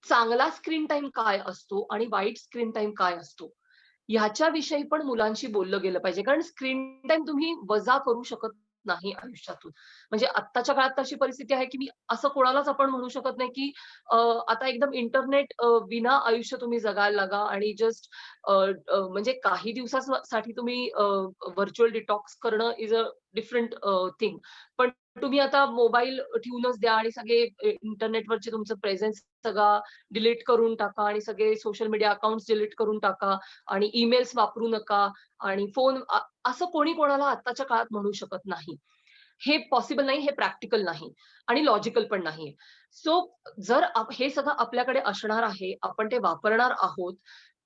चांगला स्क्रीन टाईम काय असतो आणि वाईट स्क्रीन टाईम काय असतो? ह्याच्याविषयी पण मुलांशी बोललं गेलं पाहिजे. कारण स्क्रीन टाईम तुम्ही वजा करू शकत नाही आयुष्यातून. म्हणजे आत्ताच्या काळात तशी परिस्थिती आहे, की मी असं कोणालाच आपण म्हणू शकत नाही, की आता एकदम इंटरनेट विना आयुष्य तुम्ही जगायला लागा आणि जस्ट म्हणजे काही दिवसासाठी तुम्ही व्हर्चुअल डिटॉक्स करणं इज अ डिफरंट थिंग. पण तुम्ही आता मोबाईल ठेवूनच द्या आणि सगळे इंटरनेटवरचे तुमचं प्रेझेन्स सगळा डिलीट करून टाका आणि सगळे सोशल मीडिया अकाउंट्स डिलीट करून टाका आणि ईमेल्स वापरू नका आणि फोन असं कोणी कोणाला आत्ताच्या काळात म्हणू शकत नाही. हे पॉसिबल नाही, हे प्रॅक्टिकल नाही आणि लॉजिकल पण नाहीये. सो जर हे सगळं आपल्याकडे असणार आहे, आपण ते वापरणार आहोत,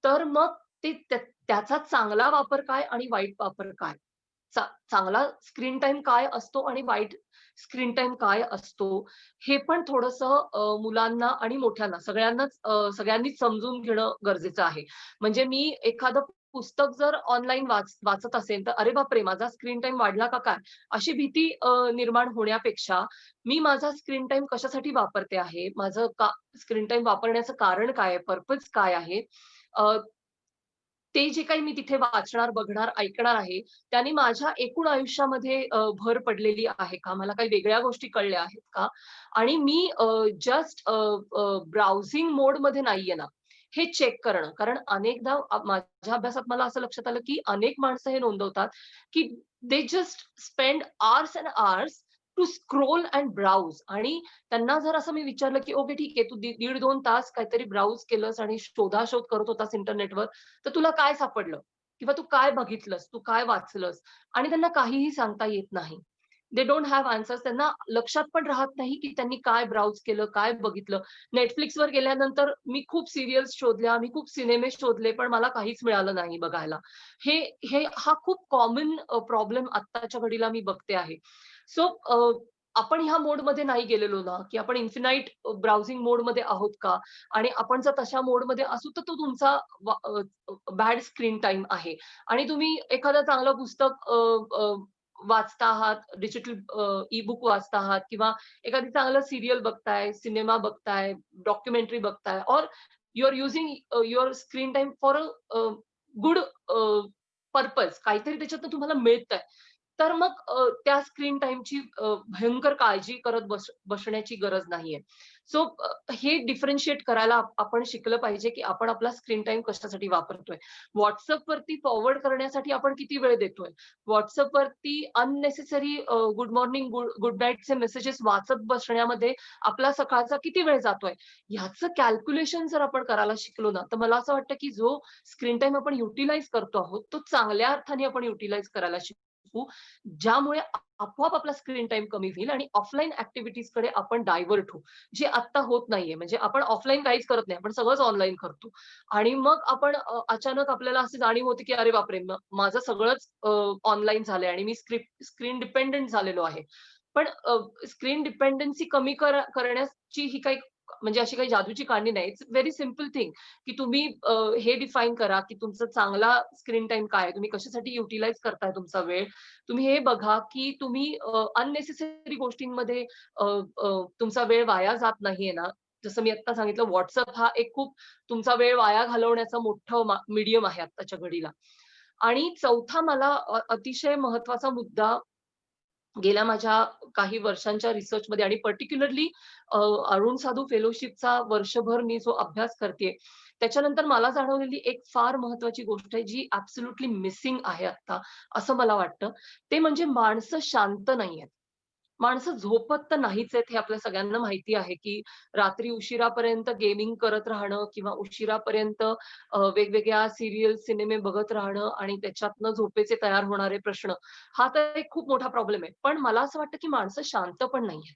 तर मग त्याचा चांगला वापर काय आणि वाईट वापर काय? चांगला स्क्रीन टाईम काय असतो आणि वाईट स्क्रीन टाईम काय असतो, हे पण थोडंसं मुलांना आणि मोठ्यांना सगळ्यांनीच समजून घेणं गरजेचं आहे. म्हणजे मी एखादं पुस्तक जर ऑनलाईन वाचत असेल, तर "अरे बापरे! माझा स्क्रीन टाईम वाढला का काय?" अशी भीती निर्माण होण्यापेक्षा, मी माझा स्क्रीन टाईम कशासाठी वापरते आहे? माझं स्क्रीन टाईम वापरण्याचं कारण काय आहे? पर्पज काय आहे? अ, ते जे काही मी तिथे वाचणार, बघणार, ऐकणार आहे, त्याने माझ्या एकूण आयुष्यामध्ये भर पडलेली आहे का? मला काही वेगळ्या गोष्टी कळल्या आहेत का? आणि मी जस्ट ब्राउझिंग मोडमध्ये नाहीये ना, हे चेक करणं. कारण अनेकदा माझ्या अभ्यासात मला असं लक्षात आलं, की अनेक माणसं हे नोंदवतात, की they just spend hours and hours to scroll and browse आणि त्यांना जर असं मी विचारलं, की "ओके ठीक आहे, तू 1.5-2 तास काहीतरी ब्राउज केलंस आणि शोधाशोध करत होतास इंटरनेटवर, तर तुला काय सापडलं? किंवा तू काय बघितलंस? तू काय वाचलंस?" आणि त्यांना काहीही सांगता येत नाही. They don't have answers. त्यांना लक्षात पण राहत नाही, की त्यांनी काय ब्राउज केलं, काय बघितलं. Netflixवर गेल्यानंतर मी खूप सीरियल्स शोधल्या, मी खूप सिनेमे शोधले, पण मला काहीच मिळालं नाही बघायला. हे हा खूप कॉमन प्रॉब्लेम आत्ताच्या घडीला मी बघते आहे. सो आपण ह्या मोडमध्ये नाही गेलेलो ना, की आपण इन्फिनाईट ब्राउझिंग मोडमध्ये आहोत का? आणि आपण जर तशा मोडमध्ये असू, तर तो तुमचा बॅड स्क्रीन टाईम आहे. आणि तुम्ही एखादं चांगलं पुस्तक वाचता आहात, डिजिटल ई बुक वाचता आहात किंवा एखादी चांगलं सीरियल बघताय, सिनेमा बघताय, डॉक्युमेंटरी बघताय और you are using your screen time for a good purpose काहीतरी त्याच्यातनं तुम्हाला मिळतंय. तर मग त्या स्क्रीन टाईमची भयंकर काळजी करत बसण्याची गरज नाहीये. सो हे डिफरन्शिएट करायला आपण शिकलं पाहिजे, की आपण आपला स्क्रीन टाईम कशासाठी वापरतोय. WhatsAppवरती फॉरवर्ड करण्यासाठी आपण किती वेळ देतोय. WhatsAppवरती अननेसेसरी गुड मॉर्निंग, गुड नाईटचे मेसेजेस वाचत बसण्यामध्ये आपला सकाळचा किती वेळ जातोय. ह्याचं कॅल्क्युलेशन जर आपण करायला शिकलो ना, तर मला असं वाटतं, की जो स्क्रीन टाईम आपण युटिलाइज करतो आहोत, तो चांगल्या अर्थाने आपण युटिलाइज करायला शिकू. ज्यामुळे आपोआप आपला स्क्रीन टाईम कमी होईल आणि ऑफलाईन ॲक्टिव्हिटीजकडे आपण डायव्हर्ट होऊ. जे आत्ता होत नाहीये. म्हणजे आपण ऑफलाईन काहीच करत नाही. आपण सगळंच ऑनलाईन करतो. आणि मग आपण अचानक आपल्याला अशी जाणीव होते, की अरे बापरे! माझं सगळंच ऑनलाईन झालंय आणि मी स्क्रीन डिपेंडंट झालेलो आहे. पण स्क्रीन डिपेंडन्सी कमी करण्याची ही काही म्हणजे अशी काही जादूची कांडी नाही. इट्स व्हेरी सिंपल थिंग, की तुम्ही हे डिफाईन करा, की तुमचा चांगला स्क्रीन टाईम काय आहे? तुम्ही कशासाठी युटिलाइज करताय तुमचा वेळ? तुम्ही हे बघा, की तुम्ही अननेसेसरी गोष्टींमध्ये तुमचा वेळ वाया जात नाहीये ना. जसं मी आत्ता सांगितलं WhatsApp हा एक खूप तुमचा वेळ वाया घालवण्याचा मोठं मीडियम आहे आत्ताच्या घडीला. आणि चौथा मला अतिशय महत्त्वाचा मुद्दा गेल्या माझ्या काही वर्षांच्या रिसर्चमध्ये आणि पर्टिक्युलरली अरुण साधू फेलोशिपचा वर्षभर मी जो अभ्यास करतेय, त्याच्यानंतर मला जाणवलेली एक फार महत्त्वाची गोष्ट आहे, जी ॲब्सोल्युटली मिसिंग आहे आता, असं मला वाटतं. ते म्हणजे माणसं शांत नाहीयेत. माणसं झोपत तर नाहीच आहेत, हे आपल्या सगळ्यांना माहिती आहे, की रात्री उशिरापर्यंत गेमिंग करत राहणं किंवा उशिरापर्यंत वेगवेगळ्या सीरियल, सिनेमे बघत राहणं आणि त्याच्यातनं झोपेचे तयार होणारे प्रश्न, हा तर एक खूप मोठा प्रॉब्लेम आहे. पण मला असं वाटतं, की माणसं शांत पण नाहीयेत.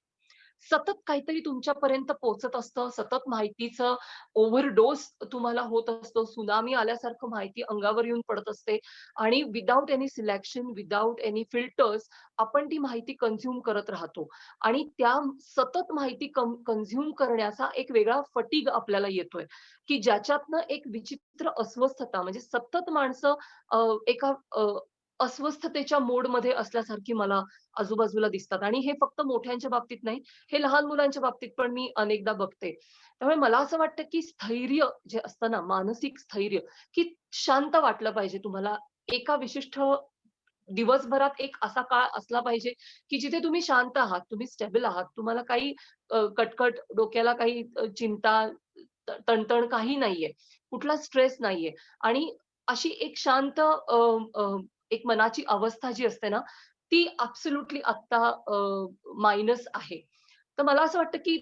सतत काहीतरी तुमच्यापर्यंत पोहोचत असतं, सतत माहितीचं ओव्हरडोस तुम्हाला होत असतो. सुनामी आल्यासारखं माहिती अंगावर येऊन पडत असते आणि without any selection, without any filters आपण ती माहिती कन्झ्युम करत राहतो आणि त्या सतत माहिती कन्झ्युम करण्याचा एक वेगळा फटीग आपल्याला येतोय, की ज्याच्यातनं एक विचित्र अस्वस्थता म्हणजे सतत माणसं एका अस्वस्थतेच्या मोडमध्ये असल्यासारखी मला आजूबाजूला दिसतात आणि हे फक्त मोठ्यांच्या बाबतीत नाही, हे लहान मुलांच्या बाबतीत पण मी अनेकदा बघते. त्यामुळे मला असं वाटतं, की स्थैर्य जे असतं ना, मानसिक स्थैर्य, की शांत वाटलं पाहिजे तुम्हाला. एका विशिष्ट दिवसभरात एक असा काळ असला पाहिजे, की जिथे तुम्ही शांत आहात, तुम्ही स्टेबल आहात. तुम्हाला काही कटकट, डोक्याला काही चिंता, तणतण काही नाहीये. कुठला स्ट्रेस नाहीये आणि अशी एक शांत एक मनाची अवस्था जी असते ना, ती ॲब्सोल्युटली आत्ता मायनस आहे. तर मला असं वाटतं, की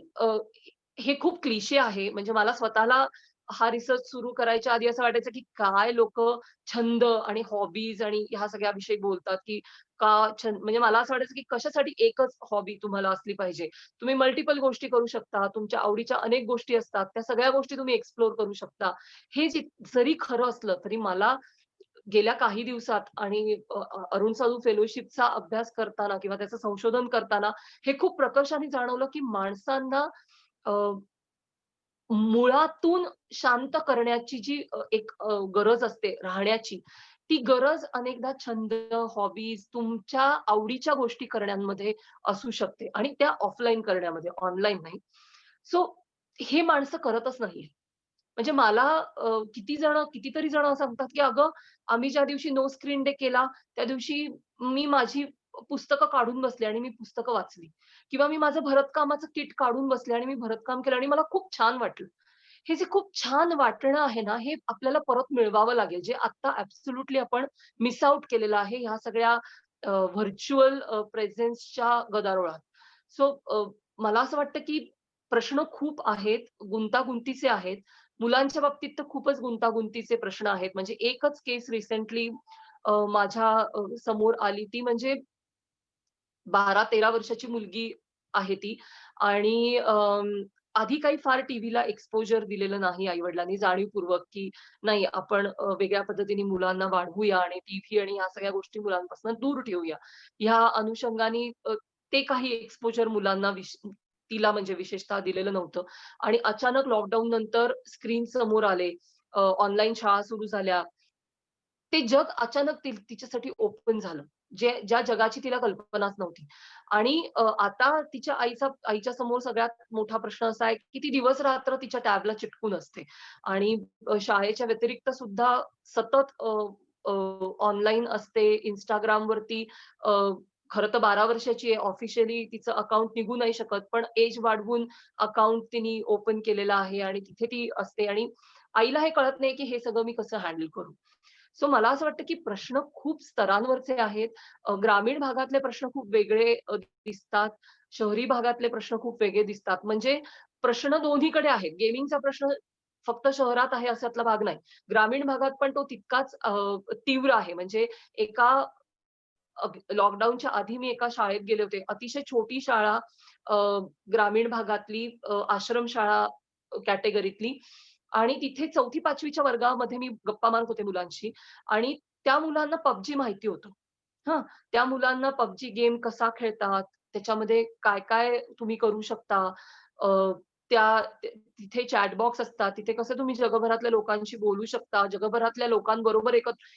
हे खूप क्लिशे आहे. म्हणजे मला स्वतःला हा रिसर्च सुरू करायच्या आधी असं वाटायचं, की काय लोकं छंद आणि हॉबीज आणि ह्या सगळ्याविषयी बोलतात, की का म्हणजे मला असं वाटायचं, की कशासाठी एकच हॉबी तुम्हाला असली पाहिजे. तुम्ही मल्टिपल गोष्टी करू शकता. तुमच्या आवडीच्या अनेक गोष्टी असतात. त्या सगळ्या गोष्टी तुम्ही एक्सप्लोर करू शकता. हे जरी खरं असलं, तरी मला गेल्या काही दिवसात आणि अरुण साधू फेलोशिपचा अभ्यास करताना किंवा त्याचं संशोधन करताना हे खूप प्रकर्षाने जाणवलं, की माणसांना अ, मुळातून शांत करण्याची जी एक गरज असते राहण्याची, ती गरज अनेकदा छंद, हॉबीज, तुमच्या आवडीच्या गोष्टी करण्यामध्ये असू शकते आणि त्या ऑफलाईन करण्यामध्ये, ऑनलाईन नाही. सो हे माणसं करतच नाहीये. म्हणजे मला कितीतरी जण सांगतात, की "अगं, आम्ही ज्या दिवशी नो स्क्रीन डे केला, त्या दिवशी मी माझी पुस्तकं काढून बसले आणि मी पुस्तकं वाचली." किंवा मी माझं भरतकामाचं किट काढून बसले आणि मी भरतकाम केलं आणि मला खूप छान वाटलं. हे जे खूप छान वाटणं आहे ना, हे आपल्याला परत मिळवावं लागेल. जे आता ॲब्सोल्युटली आपण मिस आउट केलेलं आहे ह्या सगळ्या व्हर्चुअल प्रेझेन्सच्या गदारोळात. सो मला असं वाटतं, की प्रश्न खूप आहेत, गुंतागुंतीचे आहेत. मुलांच्या बाबतीत तर खूपच गुंतागुंतीचे प्रश्न आहेत. म्हणजे एकच केस रिसेंटली माझ्या समोर आली. ती म्हणजे 12-13 वर्षाची मुलगी आहे ती आणि आधी काही फार टीव्हीला एक्सपोजर दिलेलं नाही आई-वडिलांनी जाणीवपूर्वक, की नाही आपण वेगळ्या पद्धतीने मुलांना वाढवूया आणि टीव्ही आणि ह्या सगळ्या गोष्टी मुलांपासून दूर ठेवूया. ह्या अनुषंगाने ते काही एक्सपोजर मुलांना तिला म्हणजे विशेषतः दिलेलं नव्हतं आणि अचानक लॉकडाऊन नंतर स्क्रीन समोर आले. ऑनलाईन शाळा सुरू झाल्या. ते जग अचानक तिच्यासाठी ओपन झालं. ज्या जगाची तिला कल्पनाच नव्हती. आणि आता तिच्या आईच्या समोर सगळ्यात मोठा प्रश्न असा आहे, की ती दिवस-रात्र तिच्या टॅबला चिटकून असते आणि शाळेच्या व्यतिरिक्त सुद्धा सतत ऑनलाईन असते. Instagramवरती खरं तर 12 वर्षाची आहे. ऑफिशियली तिचं अकाउंट निघू नाही शकत. पण एज वाढवून अकाउंट तिने ओपन केलेलं आहे आणि तिथे ती असते आणि आईला हे कळत नाही, की हे सगळं मी कसं हँडल करू? सो मला असं वाटतं, की प्रश्न खूप स्तरांवरचे आहेत. ग्रामीण भागातले प्रश्न खूप वेगळे दिसतात. शहरी भागातले प्रश्न खूप वेगळे दिसतात. म्हणजे प्रश्न दोन्हीकडे आहेत. गेमिंगचा प्रश्न फक्त शहरात आहे अशातला भाग नाही. ग्रामीण भागात पण तो तितकाच तीव्र आहे. म्हणजे एका लॉकडाऊनच्या आधी मी एका शाळेत गेले होते. अतिशय छोटी शाळा अ, ग्रामीण भागातली आश्रमशाळा कॅटेगरीतली आणि तिथे 4थी-5वी च्या वर्गामध्ये मी गप्पा मारत होते मुलांशी आणि त्या मुलांना PUBG माहिती होतं. हां, त्या मुलांना PUBG गेम कसा खेळतात, त्याच्यामध्ये काय-काय तुम्ही करू शकता. अ, तिथे चॅट बॉक्स असतात. तिथे कसं तुम्ही जगभरातल्या लोकांशी बोलू शकता, जगभरातल्या लोकांबरोबर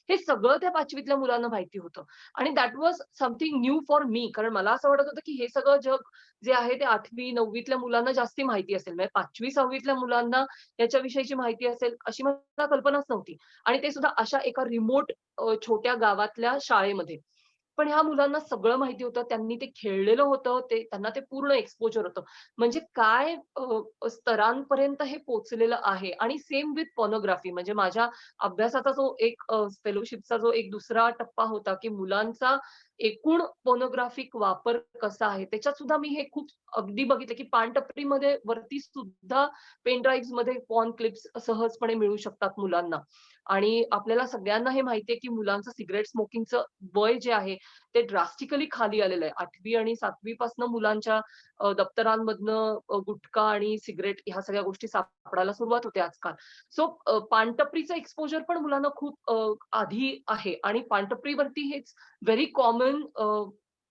हे सगळं त्या 5वीतल्या मुलांना माहिती होतं. आणि that was something new for me. कारण मला असं वाटत होतं, की हे सगळं जग जे आहे ते 8वी-9वीतल्या मुलांना जास्ती माहिती असेल. म्हणजे 5वी-6वीतल्या मुलांना याच्याविषयीची माहिती असेल, अशी मला कल्पनाच नव्हती. आणि ते सुद्धा अशा एका रिमोट छोट्या गावातल्या शाळेमध्ये. पण ह्या मुलांना सगळं माहिती होतं. त्यांनी ते खेळलेलं होतं. त्यांना ते पूर्ण एक्सपोजर होतं. म्हणजे काय स्तरांपर्यंत हे पोहोचलेलं आहे आणि सेम विथ पॉर्नोग्राफी म्हणजे माझ्या अभ्यासाचा जो एक फेलोशिपचा जो एक दुसरा टप्पा होता, की मुलांचा एकूण पॉर्नोग्राफिक वापर कसा आहे. त्याच्यात सुद्धा मी हे खूप अगदी बघितलं, की पानटपरीमध्ये वरती सुद्धा पेन ड्राईव्हमध्ये पॉर्न क्लिप्स सहजपणे मिळू शकतात मुलांना. आणि आपल्याला सगळ्यांना हे माहिती आहे, की मुलांचं सिगारेट स्मोकिंगचं वय जे आहे, ते ड्रास्टिकली खाली आलेलं आहे. 8वी आणि 7वी पासनं मुलांच्या दप्तरांमधनं गुटखा आणि सिगारेट ह्या सगळ्या गोष्टी सापडायला सुरुवात होते आजकाल. सो पानटपरीचं एक्सपोजर पण मुलांना खूप आधी आहे आणि पानटपरीवरती हेच व्हेरी कॉमन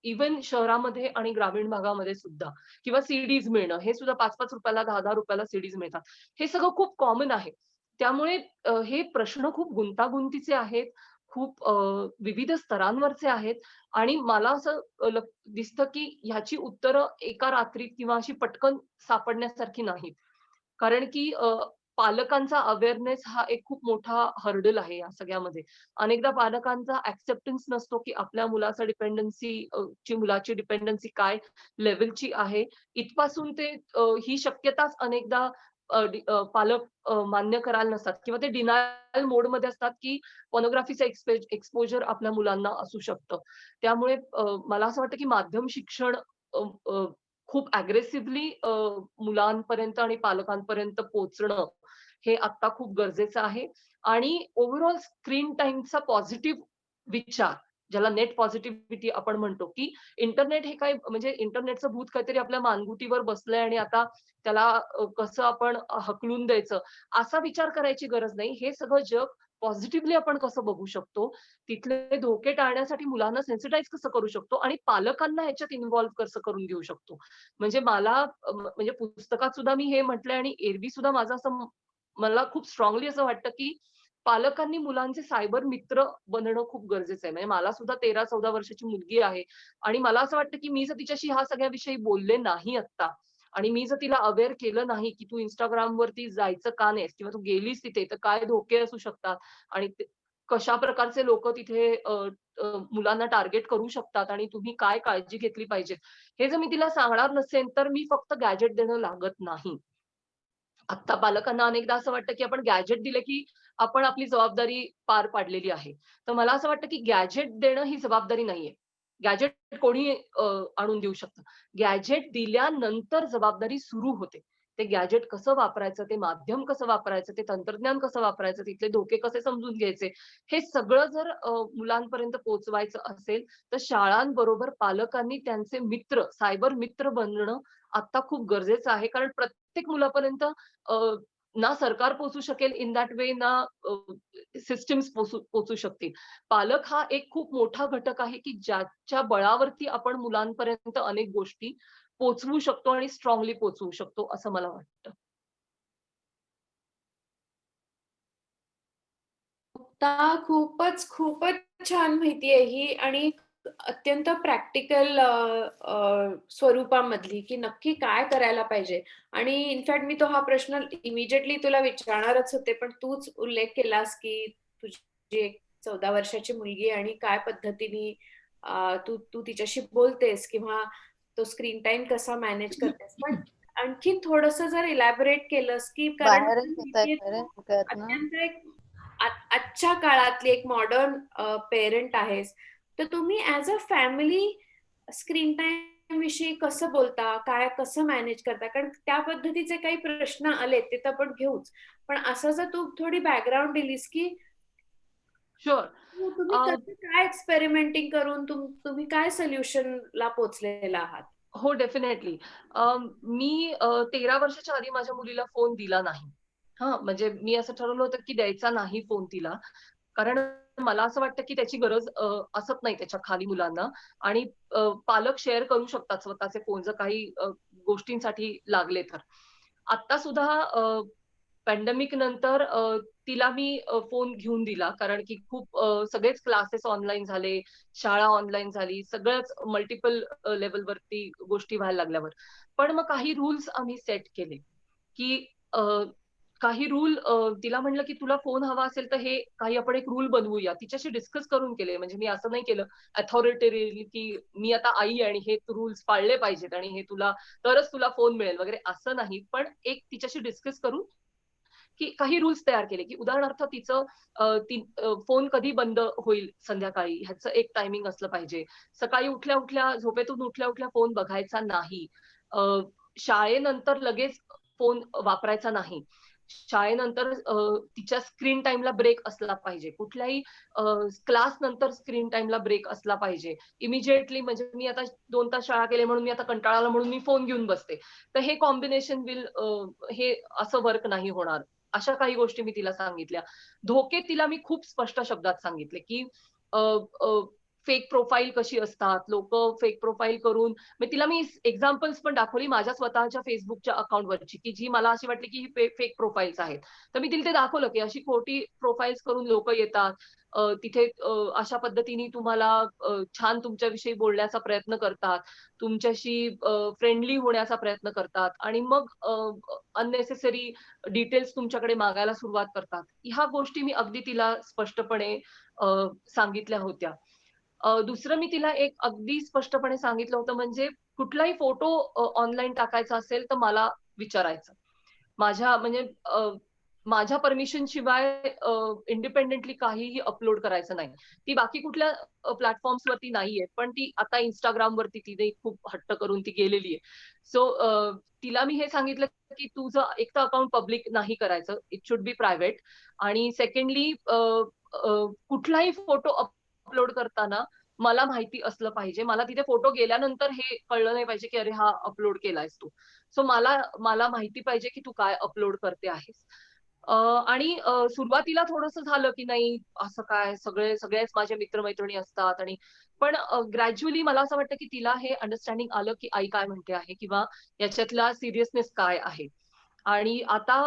इव्हन शहरामध्ये आणि ग्रामीण भागामध्ये सुद्धा किंवा सीडीज मिळणं, हे सुद्धा ₹5-5 ₹10-10 सीडीज मिळतात. हे सगळं खूप कॉमन आहे. त्यामुळे हे प्रश्न खूप गुंतागुंतीचे आहेत. खूप विविध स्तरांवरचे आहेत आणि मला असं दिसतं, की ह्याची उत्तरं एका रात्रीत किंवा अशी पटकन सापडण्यासारखी नाहीत. कारण की पालकांचा अवेअरनेस हा एक खूप मोठा हर्डल आहे या सगळ्यामध्ये. अनेकदा पालकांचा एक्सेप्टन्स नसतो, की आपल्या मुलाचा मुलाची डिपेंडन्सी काय लेव्हलची आहे. इथपासून ते ही शक्यताच अनेकदा पालक मान्य करायला नसतात किंवा ते डिनायल मोडमध्ये असतात, की पोर्नोग्राफीचं एक्सपोजर आपल्या मुलांना असू शकतं. त्यामुळे मला असं वाटतं, की माध्यम शिक्षण अ, अ, खूप अग्रेसिव्हली मुलांपर्यंत आणि पालकांपर्यंत पोहोचणं हे आत्ता खूप गरजेचं आहे आणि ओव्हरऑल स्क्रीन टाईमचा पॉझिटिव्ह विचार, ज्याला नेट पॉझिटिव्हिटी आपण म्हणतो, की इंटरनेट हे काय म्हणजे इंटरनेटचं भूत काहीतरी आपल्या मानगुटीवर बसलंय आणि आता त्याला कसं आपण हकलून द्यायचं, असा विचार करायची गरज नाही. हे सगळं जग पॉझिटिव्हली आपण कसं बघू शकतो, तिथले धोके टाळण्यासाठी मुलांना सेन्सिटाईज कसं करू शकतो आणि पालकांना ह्याच्यात इन्व्हॉल्व कसं करून घेऊ शकतो. म्हणजे मला म्हणजे पुस्तकात सुद्धा मी हे म्हटलंय आणि एरवी सुद्धा माझं असं मला खूप स्ट्रॉंगली असं वाटतं, की पालकांनी मुलांचे सायबर मित्र बनणं खूप गरजेचं आहे. म्हणजे मला सुद्धा 13-14 वर्षाची मुलगी आहे आणि मला असं वाटतं, की मी जर तिच्याशी ह्या सगळ्या विषयी बोलले नाही आत्ता आणि मी जर तिला अवेअर केलं नाही, की तू Instagramवरती जायचं का नाहीस किंवा तू गेलीस तिथे तर काय धोके असू शकतात आणि कशा प्रकारचे लोकं तिथे मुलांना टार्गेट करू शकतात आणि तुम्ही काय काळजी घेतली पाहिजे. हे जर मी तिला सांगणार नसेन, तर मी फक्त गॅजेट देणं लागत नाही. आत्ता पालकांना अनेकदा असं वाटतं, की आपण गॅजेट दिलं, की आपण आपली जबाबदारी पार पाडलेली आहे. तर मला असं वाटतं, की गॅजेट देणं ही जबाबदारी नाहीये. गॅजेट कोणी आणून देऊ शकतं. गॅजेट दिल्यानंतर जबाबदारी सुरू होते. ते गॅजेट कसं वापरायचं, ते माध्यम कसं वापरायचं, ते तंत्रज्ञान कसं वापरायचं, तिथले धोके कसे समजून घ्यायचे, हे सगळं जर मुलांपर्यंत पोहोचवायचं असेल, तर शाळांबरोबर पालकांनी त्यांचे मित्र, सायबर मित्र बनणं आत्ता खूप गरजेचं आहे. कारण प्रत्येक मुलापर्यंत ना सरकार पोहोचू शकेल इन दॅट वे ना सिस्टम्स पोहोचू शकतील. पालक हा एक खूप मोठा घटक आहे, की ज्याच्या बळावरती आपण मुलांपर्यंत अनेक गोष्टी पोहोचवू शकतो आणि स्ट्रॉंगली पोहोचवू शकतो, असं मला वाटतं. खूपच छान माहिती आहे ही आणि अत्यंत प्रॅक्टिकल स्वरूपामधली, की नक्की काय करायला पाहिजे. आणि इनफॅक्ट मी तो हा प्रश्न इमिजिएटली तुला विचारणारच होते, पण तूच उल्लेख केलास, की तुझी एक 14 वर्षाची मुलगी आणि काय पद्धतीने तू तू तिच्याशी बोलतेस किंवा तो स्क्रीन टाइम कसा मॅनेज करतेस. पण आणखीन थोडंसं जर इलॅबोरेट केलंस, की कारण बाहेरच मला येत आहे माहितीये खरं तू कळत ना. अत्यंत एक आजच्या काळातली एक मॉडर्न पेरेंट आहेस. तर तुम्ही as a family screen time विषयी कसं बोलता, काय कसं मॅनेज करता? कारण त्या पद्धतीचे काही प्रश्न आले ते तर आपण घेऊच. पण असं जर तू थोडी बॅकग्राऊंड दिलीस, की शुअर. तुम्ही कसं काय एक्सपेरिमेंटिंग करून तुम्ही काय सोल्युशनला पोहोचलेला आहात? हो, डेफिनेटली. मी 13 वर्षाच्या आधी माझ्या मुलीला फोन दिला नाही. हां, म्हणजे मी असं ठरवलं होतं, की द्यायचा नाही फोन तिला. कारण मला असं वाटतं, की त्याची गरज असत नाही त्याच्या खाली मुलांना आणि पालक शेअर करू शकतात स्वतःचे फोन जर काही गोष्टींसाठी लागले तर. आत्ता सुद्धा पॅन्डेमिक नंतर तिला मी फोन घेऊन दिला कारण की खूप सगळेच क्लासेस ऑनलाईन झाले, शाळा ऑनलाईन झाली, सगळंच मल्टिपल लेव्हलवरती गोष्टी व्हायला लागल्यावर. पण मग काही रूल्स आम्ही सेट केले, की अ, काही रूल तिला म्हटलं, की "तुला फोन हवा असेल तर हे काही आपण एक रूल बनवूया." तिच्याशी डिस्कस करून केले. म्हणजे मी असं नाही केलं अथॉरिटेरियनली, की मी आता आई आहे आणि हे रूल्स पाळले पाहिजेत आणि हे तुला तरच तुला फोन मिळेल वगैरे असं नाही. पण एक तिच्याशी डिस्कस करून की काही रूल्स तयार केले, की उदाहरणार्थ तिचं फोन कधी बंद होईल संध्याकाळी ह्याचं एक टायमिंग असलं पाहिजे. सकाळी उठल्या-उठल्या झोपेतून उठल्या-उठल्या फोन बघायचा नाही. अ, शाळेनंतर लगेच फोन वापरायचा नाही. शाळेनंतर तिच्या स्क्रीन टाईमला ब्रेक असला पाहिजे. कुठल्याही क्लास नंतर स्क्रीन टाईमला ब्रेक असला पाहिजे. इमिडिएटली म्हणजे मी आता 2 तास शाळा केली म्हणून मी आता कंटाळा आला म्हणून मी फोन घेऊन बसते. तर हे कॉम्बिनेशन हे असं वर्क नाही होणार. अशा काही गोष्टी मी तिला सांगितल्या. धोके तिला मी खूप स्पष्ट शब्दात सांगितले, की फेक प्रोफाईल कशी असतात, लोकं फेक प्रोफाईल करून मग तिला मी एक्झाम्पल्स पण दाखवली माझ्या स्वतःच्या Facebookच्या अकाउंटवरची, की जी मला अशी वाटली, की ही फेक प्रोफाइल्स आहेत. तर मी तिला ते दाखवलं, की अशी खोटी प्रोफाइल्स करून लोकं येतात. तिथे अशा पद्धतीने तुम्हाला छान तुमच्याविषयी बोलण्याचा प्रयत्न करतात. तुमच्याशी फ्रेंडली होण्याचा प्रयत्न करतात आणि मग अननेसेसरी डिटेल्स तुमच्याकडे मागायला सुरुवात करतात. ह्या गोष्टी मी अगदी तिला स्पष्टपणे अ, सांगितल्या होत्या. दुसरं मी तिला एक अगदी स्पष्टपणे सांगितलं होतं म्हणजे कुठलाही फोटो ऑनलाईन टाकायचा असेल तर मला विचारायचं. माझ्या म्हणजे माझ्या परमिशन शिवाय इंडिपेंडेंटली काहीही अपलोड करायचं नाही. ती बाकी कुठल्या प्लॅटफॉर्म्स वरती नाहीये. पण ती आता Instagram वरती तिने खूप हट्ट करून ती गेलेली आहे. सो तिला मी हे सांगितलं, की तुझं एक तर अकाउंट पब्लिक नाही करायचं. इट शुड बी प्रायव्हेट आणि सेकंडली कुठलाही फोटो अपलोड करताना मला माहिती असलं पाहिजे. मला तिथे फोटो गेल्यानंतर हे कळलं नाही पाहिजे, की "अरे, हा अपलोड केलायस तू." सो मला मला माहिती पाहिजे, की तू काय अपलोड करते आहेस. अ, आणि सुरुवातीला थोडंसं झालं, की नाही असं काय सगळेच माझे मित्र-मैत्रिणी असतात आणि पण ग्रॅज्युअली मला असं वाटतं, की तिला हे अंडरस्टँडिंग आलं, की आई काय म्हणते आहे किंवा याच्यातला सीरियसनेस काय आहे. आणि आता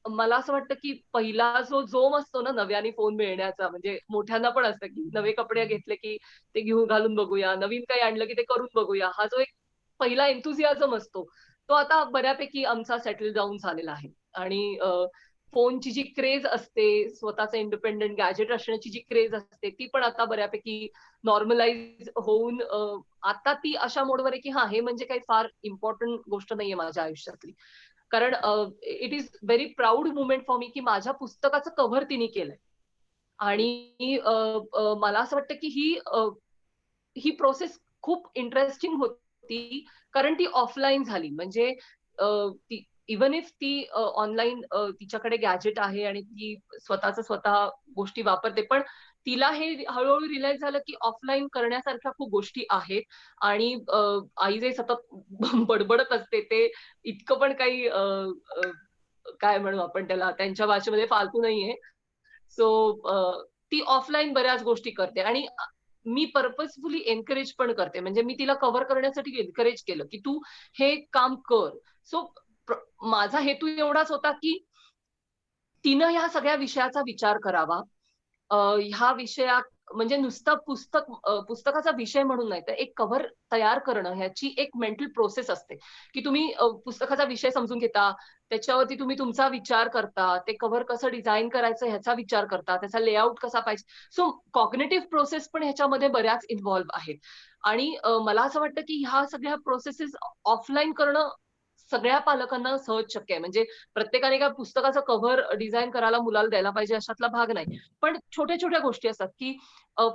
मला असं वाटतं, की पहिला जो जोम असतो ना नव्याने फोन मिळण्याचा म्हणजे मोठ्यांना पण असतं, की नवे कपडे घेतले, की ते घेऊन घालून बघूया. नवीन काही आणलं, की ते करून बघूया. हा जो एक पहिला एन्थुसियाझम असतो, तो आता बऱ्यापैकी आमचा सेटल डाउन झालेला आहे. आणि फोनची जी क्रेज असते, स्वतःचं इंडिपेंडंट गॅजेट असण्याची जी क्रेज असते, ती पण आता बऱ्यापैकी नॉर्मलाइज होऊन आता ती अशा मोडवर आहे, की हां, हे म्हणजे काही फार इम्पोर्टंट गोष्ट नाहीये माझ्या आयुष्यातली. कारण इट इस very proud moment for me, की माझ्या पुस्तकाचं कव्हर तिने केलंय. आणि मला असं वाटतं, की ही प्रोसेस खूप इंटरेस्टिंग होती. कारण ती ऑफलाईन झाली. म्हणजे ती इव्हन इफ ती ऑनलाईन तिच्याकडे गॅजेट आहे आणि ती स्वतःचं स्वतः गोष्टी वापरते. पण तिला हे हळू-हळू रिअलाईज झालं, की ऑफलाईन करण्यासारख्या खूप गोष्टी आहेत आणि आई जे सतत बडबडत असते ते इतकं पण काही काय म्हणू आपण त्याला त्यांच्या भाषेमध्ये फालतू नाहीये. सो ती ऑफलाईन बऱ्याच गोष्टी करते आणि मी पर्पजफुली एन्करेज पण करते. म्हणजे मी तिला कव्हर करण्यासाठी एन्करेज केलं, की "तू हे काम कर." सो माझा हेतू एवढाच होता, की तिनं ह्या सगळ्या विषयाचा विचार करावा. ह्या विषयात म्हणजे नुसतं पुस्तकाचा विषय म्हणून नाही तर एक कव्हर तयार करणं ह्याची एक मेंटल प्रोसेस असते की तुम्ही पुस्तकाचा विषय समजून घेता, त्याच्यावरती तुम्ही तुमचा विचार करता, ते कव्हर कसं डिझाईन करायचं ह्याचा विचार करता, त्याचा लेआउट कसा पाहिजे. सो कॉग्नेटिव्ह प्रोसेस पण ह्याच्यामध्ये बऱ्याच इन्व्हॉल्व्ह आहेत. आणि मला असं वाटतं की ह्या सगळ्या प्रोसेसेस ऑफलाईन करणं सगळ्या पालकांना सहज शक्य आहे. म्हणजे प्रत्येकाने काय पुस्तकाचं कव्हर डिझाईन करायला मुलाला द्यायला पाहिजे अशातला भाग नाही. पण छोट्या छोट्या गोष्टी असतात की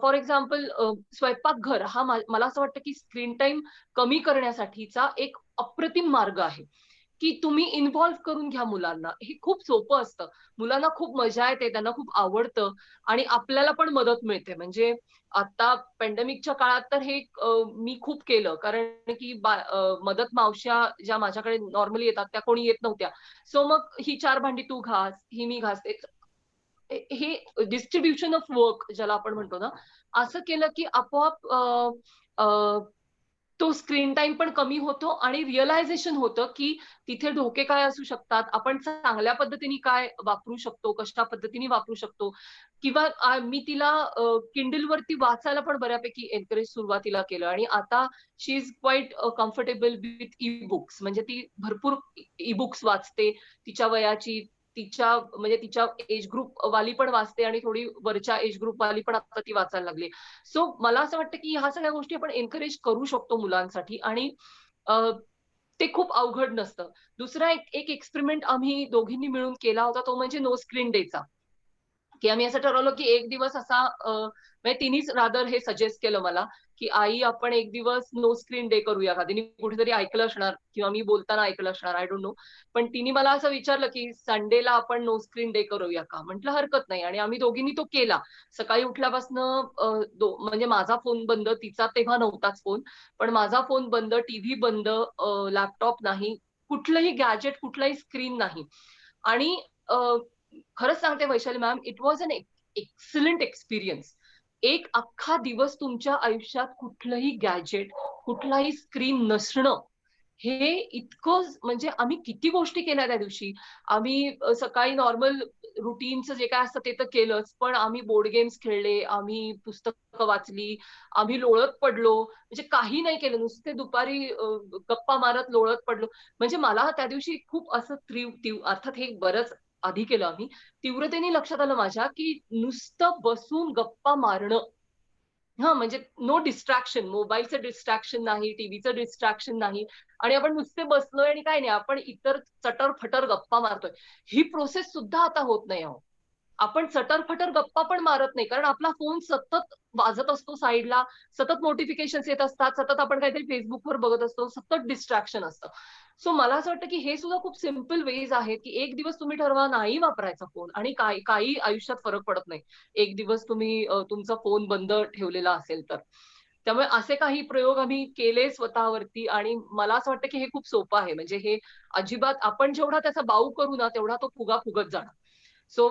फॉर एक्झाम्पल स्वयंपाकघर हा मला असं वाटतं की स्क्रीन टाइम कमी करण्यासाठीचा एक अप्रतिम मार्ग आहे. की तुम्ही इन्व्हॉल्व्ह करून घ्या मुलांना. हे खूप सोपं असतं. मुलांना खूप मजा येते, त्यांना खूप आवडतं आणि आपल्याला पण मदत मिळते. म्हणजे आता पॅन्डेमिकच्या काळात तर हे मी खूप केलं. कारण की मदत मावश्या ज्या माझ्याकडे नॉर्मली येतात त्या कोणी येत नव्हत्या. सो मग ही 4 भांडी तू घास, ही मी घासते. हे डिस्ट्रिब्युशन ऑफ वर्क ज्याला आपण म्हणतो ना, असं केलं की आपोआप तो स्क्रीन टाइम पण कमी होतो आणि रिअलायझेशन होतं की तिथे धोके काय असू शकतात, आपण चांगल्या पद्धतीने काय वापरू शकतो, कशा पद्धतीने वापरू शकतो. किंवा मी तिला किंडल वरती वाचायला पण बऱ्यापैकी एनकरेज सुरुवातीला केलं आणि आता she is quite comfortable with e books. म्हणजे ती भरपूर ई बुक्स वाचते. तिच्या वयाची तिच्या एज ग्रुप वाली पण वाचते आणि थोडी वरच्या एज ग्रुप वाली पण आता ती वाचायला लागली. सो मला असं वाटतं की ह्या सगळ्या गोष्टी आपण एनकरेज करू शकतो मुलांसाठी आणि ते खूप अवघड नसतं. दुसरा एक एक्सपेरिमेंट आम्ही दोघींनी मिळून केला होता तो म्हणजे नो स्क्रीन डेचा. की आम्ही असं ठरवलं की एक दिवस असा म्हणजे तिनेच रादर हे सजेस्ट केलं मला की आई आपण एक दिवस नो स्क्रीन डे करूया का. तिने कुठेतरी ऐकलं असणार किंवा मी बोलताना ऐकलं असणार, आय डोंट नो. पण तिने मला असं विचारलं की संडेला आपण नो स्क्रीन डे करूया का. म्हटलं हरकत नाही आणि आम्ही दोघींनी तो केला. सकाळी उठल्यापासून म्हणजे माझा फोन बंद, तिचा तेव्हा नव्हताच फोन, पण माझा फोन बंद, टीव्ही बंद, लॅपटॉप नाही, कुठलंही गॅजेट, कुठलाही स्क्रीन नाही. आणि खरंच सांगते Vaishali ma'am, it was an excellent experience. एक अख्खा दिवस तुमच्या आयुष्यात कुठलंही गॅजेट, कुठलाही स्क्रीन नसणं, हे इतकं म्हणजे आम्ही किती गोष्टी केल्या त्या दिवशी. आम्ही सकाळी नॉर्मल रुटीनचं जे काय असतं ते तर केलंच, पण आम्ही बोर्ड गेम्स खेळले, आम्ही पुस्तकं वाचली, आम्ही लोळत पडलो. म्हणजे काही नाही केलं, नुसते दुपारी गप्पा मारत लोळत पडलो. म्हणजे मला त्या दिवशी खूप असं अर्थात हे बरंच आधी केलं आम्ही, तीव्रतेने लक्षात आलं माझ्या की नुसतं बसून गप्पा मारणं, म्हणजे नो डिस्ट्रॅक्शन, मोबाईलचं डिस्ट्रॅक्शन नाही, टीव्हीचं डिस्ट्रॅक्शन नाही आणि आपण नुसते बसलोय आणि काय नाही, आपण इतर चटर फटर गप्पा मारतोय. ही प्रोसेस सुद्धा आता होत नाही अहो. आपण चटर-फटर गप्पा पण मारत नाही. कारण आपला फोन सतत वाजत असतो साईडला, सतत नोटिफिकेशन्स येत असतात, सतत आपण काहीतरी Facebookवर बघत असतो, सतत डिस्ट्रॅक्शन असतं. सो मला असं वाटतं की हे सुद्धा खूप सिंपल वेज आहेत की एक दिवस तुम्ही ठरवा नाही वापरायचा फोन आणि काही आयुष्यात फरक पडत नाही. एक दिवस तुम्ही तुमचा फोन बंद ठेवलेला असेल तर. त्यामुळे असे काही प्रयोग आम्ही केले स्वतःवरती आणि मला असं वाटतं की हे खूप सोपं आहे. म्हणजे हे अजिबात आपण जेवढा त्याचा बाऊ करू ना, तेवढा तो फुगा फुगत जाणार. सो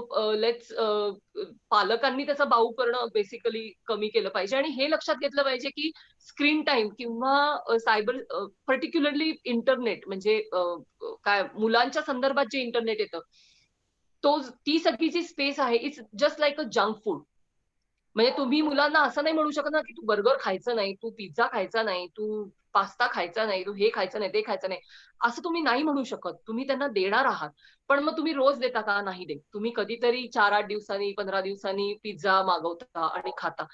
पालकांनी त्याचा बाऊ करणं बेसिकली कमी केलं पाहिजे आणि हे लक्षात घेतलं पाहिजे की स्क्रीन टाइम किंवा सायबर पर्टिक्युलरली इंटरनेट म्हणजे काय मुलांच्या संदर्भात जे इंटरनेट येतं, ती सगळी जी स्पेस आहे it's just like a junk food. म्हणजे तुम्ही मुलांना असं नाही म्हणू शकत ना की तू बर्गर खायचं नाही, तू पिझ्झा खायचा नाही, तू पास्ता खायचा नाही, तू हे खायचं नाही, ते खायचं नाही, असं तुम्ही नाही म्हणू शकत. तुम्ही त्यांना देणार आहात. पण मग तुम्ही रोज देता का? नाही देत. तुम्ही कधीतरी 4-8 दिवसांनी, 15 दिवसांनी पिझ्झा मागवता आणि खाता.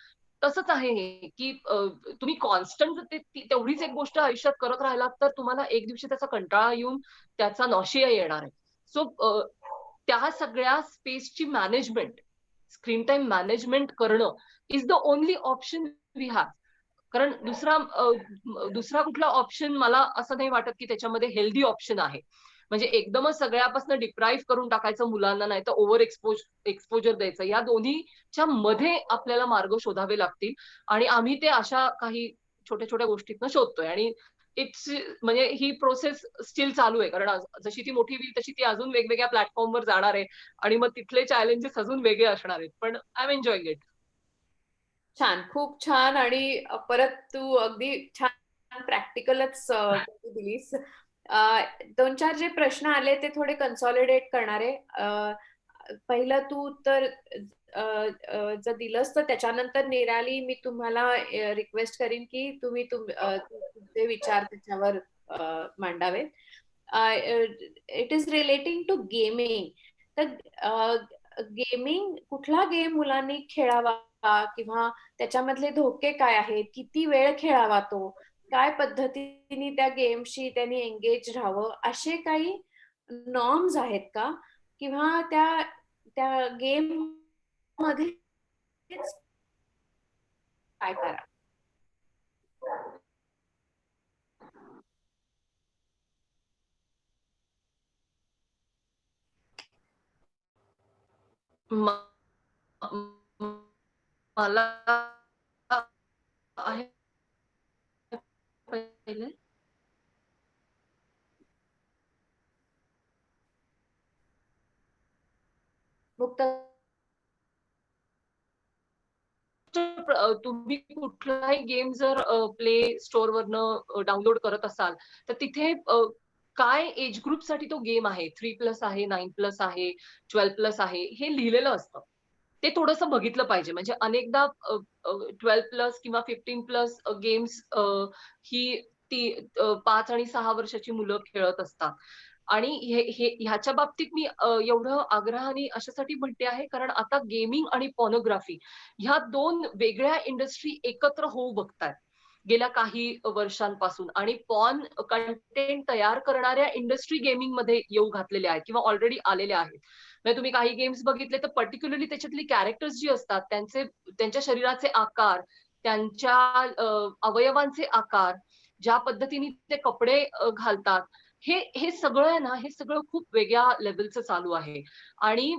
तसंच आहे हे, की तुम्ही कॉन्स्टंट तेवढीच एक गोष्ट आयुष्यात करत राहिलात, तर तुम्हाला एक दिवशी त्याचा कंटाळा येऊन त्याचा नॉशिया येणार आहे. सो त्या सगळ्या स्पेसची मॅनेजमेंट, स्क्रीन टाइम मॅनेजमेंट करणं is the only option we have. कारण दुसरा कुठला ऑप्शन मला असं नाही वाटत की त्याच्यामध्ये हेल्दी ऑप्शन आहे. म्हणजे एकदमच सगळ्यापासून डिप्राईव्ह करून टाकायचं मुलांना, नाही तर ओव्हर एक्सपोजर द्यायचं. या दोन्हीच्या मध्ये आपल्याला मार्ग शोधावे लागतील आणि आम्ही ते अशा काही छोट्या छोट्या गोष्टीतनं शोधतोय आणि म्हणजे ही प्रोसेस स्टील चालू आहे. कारण जशी ती मोठी होईल तशी ती अजून वेगवेगळ्या प्लॅटफॉर्मवर जाणार आहे आणि मग तिथले चॅलेंजेस अजून वेगळे असणार आहेत. पण आय एम एन्जॉईंग इट. छान, खूप छान. आणि परत तू अगदी छान प्रॅक्टिकलच दिलीस. 2-4 जे प्रश्न आले ते थोडे कन्सॉलिडेट करणारे. पहिलं तू तर जर दिलंस तर त्याच्यानंतर निराली मी तुम्हाला रिक्वेस्ट करीन की तुम्ही तुमचे विचार त्याच्यावर मांडावेत. It is relating to gaming. तर गेमिंग, कुठला गेम मुलांनी खेळावा किंवा त्याच्यामधले धोके काय आहेत, किती वेळ खेळावा तो, काय पद्धतीने त्या गेमशी त्यांनी एंगेज राहावं, असे काही नॉर्म्स आहेत का? किंवा त्या त्या गेम मध्ये काय करा? मला आहे पहिले मुक्त तुम्ही कुठलाही गेम जर प्ले स्टोअर वरनं डाउनलोड करत असाल तर तिथे काय एज ग्रुप साठी तो गेम आहे, 3+ आहे, 9+ आहे, 12+ आहे, हे लिहिलेलं असतं. ते थोडंसं बघितलं पाहिजे. म्हणजे अनेकदा 12+ किंवा 15+ गेम्स ही ती 5 आणि 6 वर्षाची मुलं खेळत असतात. आणि ह्याच्या बाबतीत मी एवढं आग्रहाने अशासाठी म्हणते आहे, कारण आता गेमिंग आणि पॉर्नोग्राफी ह्या 2 वेगळ्या इंडस्ट्री एकत्र होऊ बघतायत गेल्या काही वर्षांपासून. आणि पॉर्न कंटेंट तयार करणाऱ्या इंडस्ट्री गेमिंग मध्ये येऊ घातलेल्या आहेत किंवा ऑलरेडी आलेल्या आहेत. म्हणजे तुम्ही काही गेम्स बघितले तर पर्टिक्युलरली त्याच्यातली कॅरेक्टर्स जी असतात त्यांच्या शरीराचे आकार, त्यांच्या अवयवांचे आकार, ज्या पद्धतीने ते कपडे घालतात, हे सगळं आहे ना, हे सगळं खूप वेगळ्या लेवलचं चालू आहे. आणि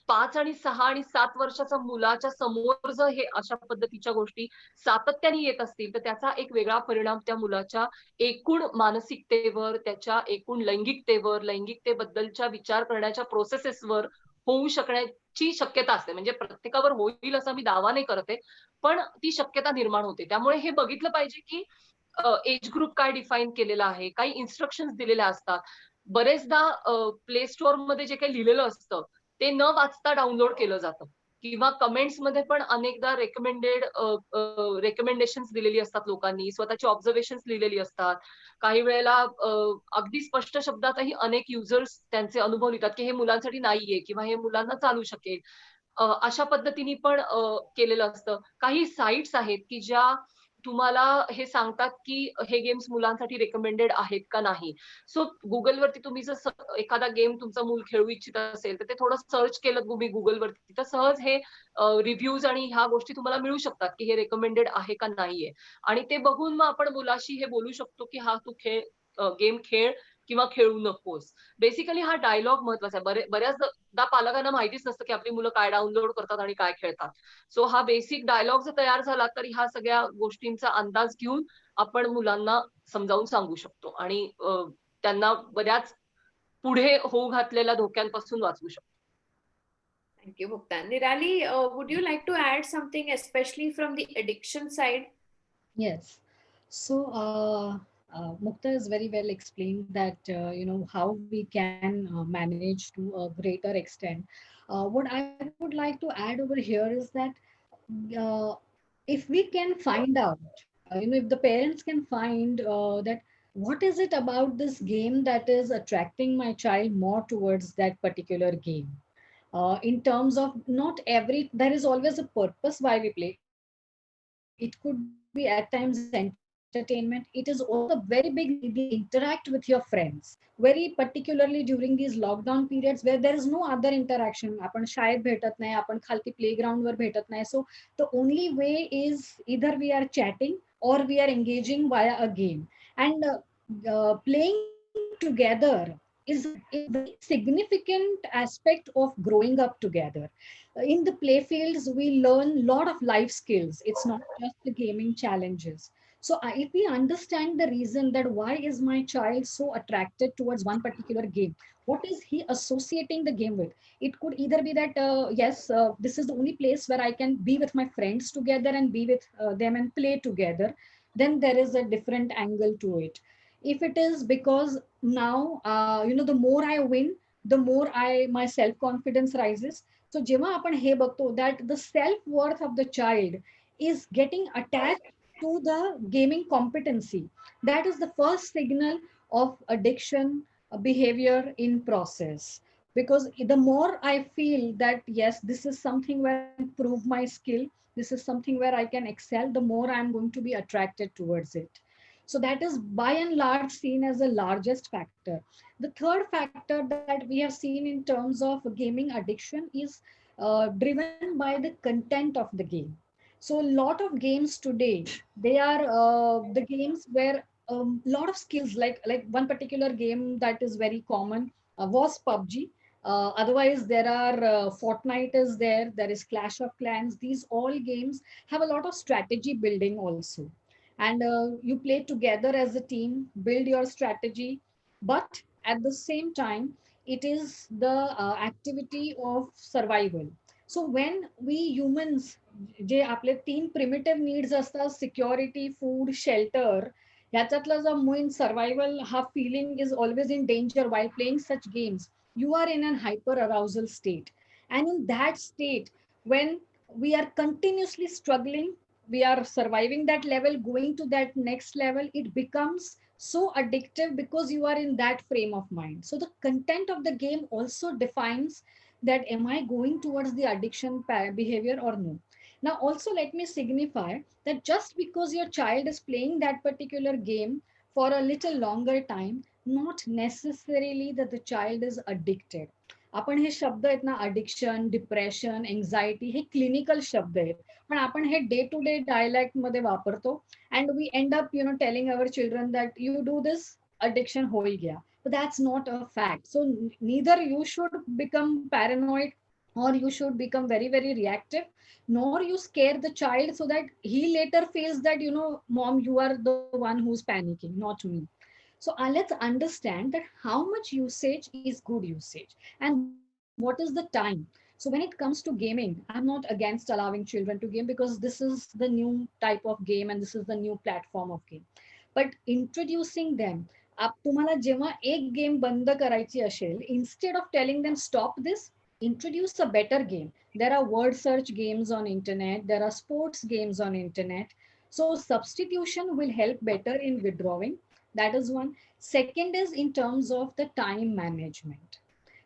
5 आणि 6 आणि 7 वर्षाच्या मुलाच्या समोर जर हे अशा पद्धतीच्या गोष्टी सातत्याने येत असतील तर त्याचा एक वेगळा परिणाम त्या मुलाच्या एकूण मानसिकतेवर, त्याच्या एकूण लैंगिकतेवर, लैंगिकतेबद्दलच्या विचार करण्याच्या प्रोसेसेसवर होऊ शकण्याची शक्यता असते. म्हणजे प्रत्येकावर होईल असा मी दावा नाही करत आहे, पण ती शक्यता निर्माण होते. त्यामुळे हे बघितलं पाहिजे की एज ग्रुप काय डिफाईन केलेला आहे, काही इन्स्ट्रक्शन्स दिलेल्या असतात. बरेचदा प्ले स्टोअर मध्ये जे काही लिहिलेलं असतं ते न वाचता डाउनलोड केलं जातं किंवा कमेंट्स मध्ये पण अनेकदा रेकमेंडेशन्स दिलेली असतात लोकांनी, स्वतःची ऑब्झर्वेशन्स लिहिलेली असतात. काही वेळेला अगदी स्पष्ट शब्दातही अनेक युजर्स त्यांचे अनुभव लिहितात की हे मुलांसाठी नाहीये किंवा हे मुलांना चालू शकेल. अशा पद्धतीने पण केलेलं असतं. काही साइट्स आहेत की ज्या तुम्हाला हे सांगतात की हे गेम्स मुलांसाठी रेकमेंडेड आहेत का नाही. सो गुगलवरती तुम्ही जर एखादा गेम तुमचं मूल खेळू इच्छित असेल तर ते थोडं सर्च केलं तुम्ही गुगलवरती तर सहज हे रिव्ह्यूज आणि ह्या गोष्टी तुम्हाला मिळू शकतात की हे रेकमेंडेड आहे का नाहीये. आणि ते बघून मग आपण मुलाशी हे बोलू शकतो की हा तू गेम खेळ किंवा खेळू नकोस. बेसिकली हा डायलॉग महत्वाचा आहे. बऱ्याचदा पालकांना माहितीच नसतं की आपली मुलं काय डाउनलोड करतात आणि काय खेळतात. सो हा बेसिक डायलॉग जर तयार झाला तर ह्या सगळ्या गोष्टींचा अंदाज घेऊन आपण मुलांना समजावून सांगू शकतो आणि त्यांना बऱ्याच पुढे होऊ घातलेल्या धोक्यांपासून वाचवू शकतो. Thank you, Mukta. Nirali, would you like to add something, especially from the addiction side? Yes. So, Mukta has very well explained that, how we can manage to a greater extent. What I would like to add over here is that uh, if we can find out, if the parents can find that what is it about this game that is attracting my child more towards that particular game. In terms of not every, there is always a purpose why we play. It could be at times entertainment. It is also the very big need they interact with your friends, very particularly during these lockdown periods where there is no other interaction. आपण शाळेत भेटत नाही, आपण खालती playground वर भेटत नाही. So the only way is either we are chatting or we are engaging via a game. And playing together is a very significant aspect of growing up together. In the play fields we learn a lot of life skills. It's not just the gaming challenges. So if we understand the reason that why is my child so attracted towards one particular game, what is he associating the game with? It could either be that yes, this is the only place where I can be with my friends together and be with them and play together. Then there is a different angle to it. If it is because now the more I win, the more I my self confidence rises, सो जेव्हा आपण हे बघतो that the self worth of the child is getting attach to the gaming competency, that is the first signal of addiction behavior in process. Because the more I feel that yes, this is something where I can prove my skill, this is something where I can excel, the more I'm going to be attracted towards it. So that is by and large seen as the largest factor. The third factor that we have seen in terms of gaming addiction is driven by the content of the game. So a lot of games today, they are the games where lot of skills, like one particular game that is very common was PUBG. Otherwise, there are Fortnite is there. There is Clash of Clans. These all games have a lot of strategy building also, and you play together as a team, build your strategy, but at the same time, it is the activity of survival. So when we humans, जे आपले 3 primitive needs असतात, security, food, shelter, ह्याच्यातला जो main survival हा feeling is always in danger while playing such games. You are in an hyper arousal state, and in that state, when we are continuously struggling, we are surviving that level, going to that next level, it becomes so addictive because you are in that frame of mind. So the content of the game also defines that am I going towards the addiction behavior or no. Now, also let me signify that just because your child is playing that particular game for a little longer time, not necessarily that the child is addicted. आपण हे शब्द आहेत ना, addiction, depression, anxiety, हे clinical शब्द आहेत, पण आपण हे डे टू डे डायलॅक्ट मध्ये वापरतो, and we end up telling our children that you do this, addiction होई गया. But that's not a fact. So neither you should become paranoid or you should become very, very reactive, nor you scare the child so that he later feels that, mom, you are the one who's panicking, not me. So let's understand that how much usage is good usage and what is the time. So when it comes to gaming, I'm not against allowing children to game because this is the new type of game and this is the new platform of game. But introducing them, तुम्हाला जेव्हा एक game बंद करायची असेल, instead of telling them stop this, introduce a better game. There are word search games on internet, there are sports games on internet. So substitution will help better in withdrawing. That is one. Second is in terms of the time management.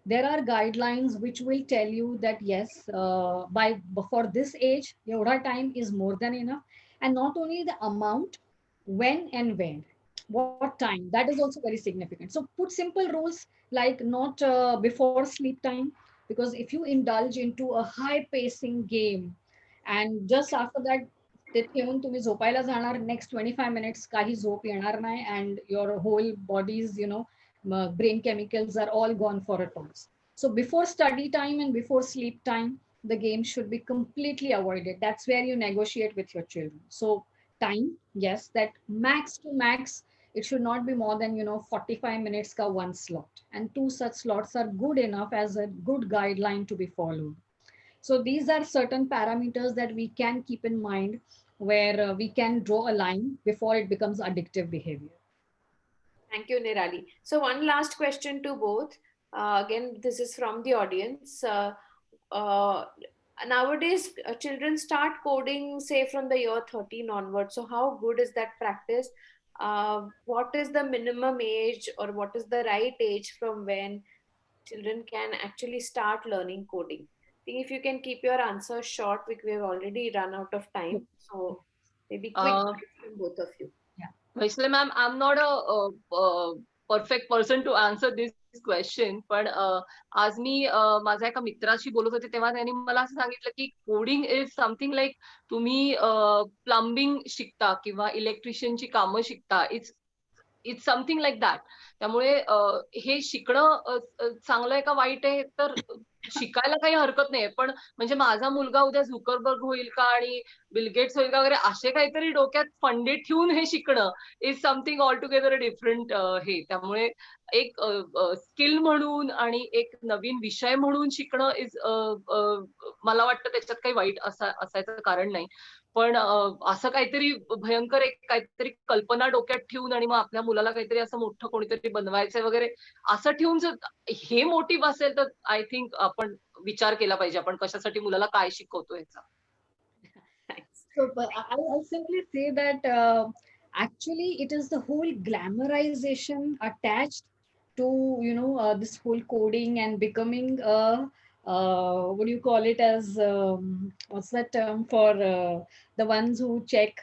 There are guidelines which will tell you that yes, for this age, your time is more than enough. And not only the amount, when and where, what time, that is also very significant. So put simple rules like not before sleep time, because if you indulge into a high pacing game and just after that तिथे येऊन तुम्ही झोपायला जाणार, next 25 minutes काही झोप येणार नाही, and your whole body's brain chemicals are all gone for a toss. So before study time and before sleep time, the game should be completely avoided. That's where you negotiate with your children. So time, yes, that max to max, it should not be more than 45 minutes ka one slot, and 2 such slots are good enough as a good guideline to be followed. So these are certain parameters that we can keep in mind where we can draw a line before it becomes addictive behavior. Thank you, Nirali. So one last question to both. Again, this is from the audience. Nowadays, children start coding, say, from the year 13 onwards. So how good is that practice? What is the minimum age or what is the right age from when children can actually start learning coding? I think if you can keep your answers short, because we have already run out of time. So maybe quick from both of you. Vaishali ma'am, I'm not a perfect person to answer this question, पण आज मी माझ्या एका मित्राशी बोलत होते तेव्हा त्यांनी मला असं सांगितलं की कोडिंग इज समथिंग लाईक तुम्ही प्लंबिंग शिकता किंवा इलेक्ट्रिशियनची कामं शिकता. It's something like that. त्यामुळे हे शिकणं चांगलं आहे का वाईट आहे तर शिकायला काही हरकत नाही, पण म्हणजे माझा मुलगा उद्या झुकरबर्ग होईल का आणि बिल गेट्स होईल का वगैरे असे काहीतरी डोक्यात फंडे ठेवून हे शिकणं is something all together different हे. त्यामुळे एक स्किल म्हणून आणि एक नवीन विषय म्हणून शिकणं मला वाटतं त्याच्यात काही वाईट असायचं कारण नाही. पण असं काहीतरी भयंकर एक काहीतरी कल्पना डोक्यात ठेवून आणि मग आपल्या मुलाला काहीतरी असं मोठं कोणीतरी बनवायचंय वगैरे असं ठेवून जर हे मोटिव्ह असेल तर आय थिंक आपण विचार केला पाहिजे आपण कशासाठी मुलाला काय शिकवतो ह्याचा. So I'll simply say that actually it is the whole glamorization attached to this whole coding and becoming a what do you call it as what's that term for the ones who check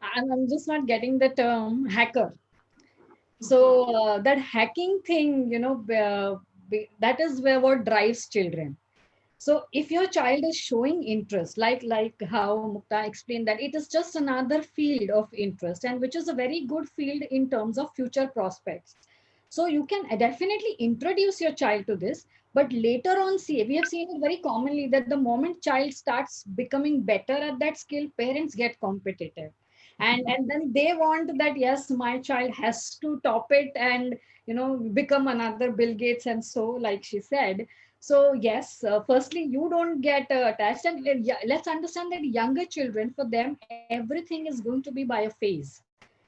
I'm just not getting the term hacker. So that hacking thing, that is where what drives children. So if your child is showing interest, like how Mukta explained, that it is just another field of interest, and which is a very good field in terms of future prospects. So you can definitely introduce your child to this, but later on, see, we have seen it very commonly that the moment child starts becoming better at that skill, parents get competitive. And then they want that, yes, my child has to top it and become another Bill Gates and so, like she said. So yes, firstly, you don't get attached, and let's understand that younger children, for them, everything is going to be by a phase.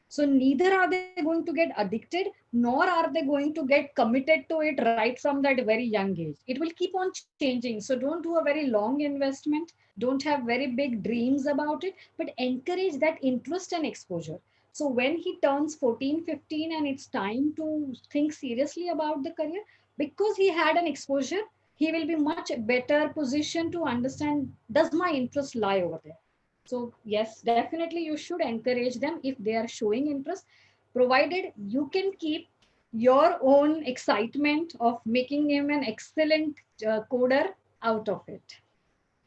So neither are they going to get addicted, nor are they going to get committed to it right from that very young age. It will keep on changing. So don't do a very long investment. Don't have very big dreams about it, but encourage that interest and exposure. So when he turns 14, 15, and it's time to think seriously about the career, because he had an exposure, he will be much better positioned to understand, does my interest lie over there? So yes, definitely you should encourage them if they are showing interest, provided you can keep your own excitement of making him an excellent coder out of it.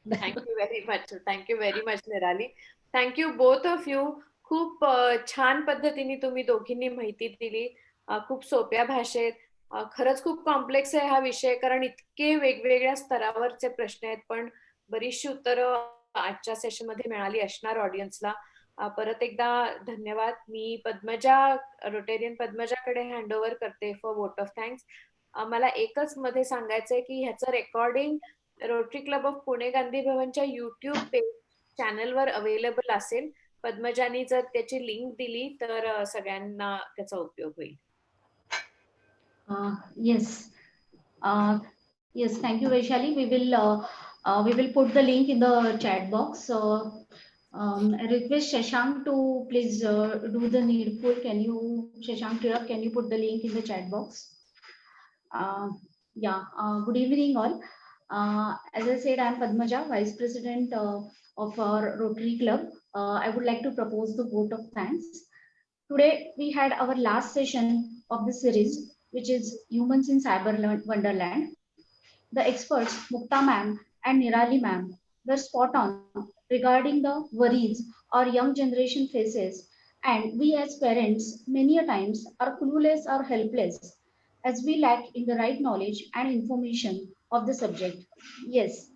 Thank you very much. Thank you very much, Nirali. Thank you both of you. खूप छान पद्धतीने तुम्ही दोघींनी माहिती दिली. खूप सोप्या भाषेत. खरंच खूप कॉम्प्लेक्स आहे हा विषय, कारण इतके वेगवेगळ्या स्तरावरचे प्रश्न आहेत, पण बरीचशी उत्तरं आजच्या सेशन मध्ये मिळाली असणार ऑडियन्सला. परत एकदा धन्यवाद. मी पद्मजा, रोटेरियन पद्मजाकडे हँडओव्हर करते फॉर वोट ऑफ थँक्स. मला एकच मध्ये सांगायचंय की ह्याचं recording Rotary club of Pune Gandhi भवनच्या युट्यूब पेज चॅनलवर अवेलेबल असेल. पद्मजानी जर त्याची लिंक दिली तर सगळ्यांना त्याचा उपयोग होईल. Yes. Yes, thank you, Vaishali. We will put the link in the chat box. I request Shashank to please do the needful. Shashank Tirak, can you put the link in the chat box? Yeah. Good evening, all. As I said, I am Padmaja, Vice President of our Rotary Club. I would like to propose the vote of thanks. Today, we had our last session of the series, which is Humans in Cyber Wonderland. The experts, Mukta ma'am and Nirali ma'am, were spot on regarding the worries our young generation faces. And we as parents, many a times, are clueless or helpless as we lack in the right knowledge and information of the subject. Yes,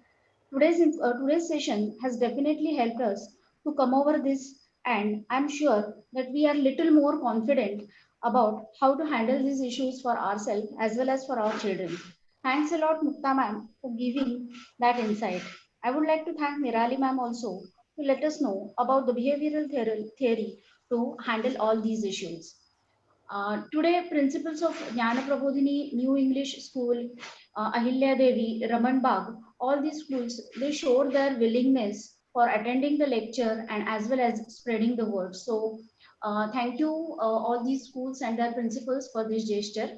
today's session has definitely helped us to come over this, and I'm sure that we are little more confident about how to handle these issues for ourselves as well as for our children. Thanks a lot, Mukta ma'am, for giving that insight. I would like to thank Nirali ma'am also to let us know about the behavioral theory to handle all these issues. Today, principals of Jnana Prabodhini New English School, Ahilya Devi, Raman Bagh, all these schools, they showed their willingness for attending the lecture and as well as spreading the word. So thank you all these schools and their principals for this gesture.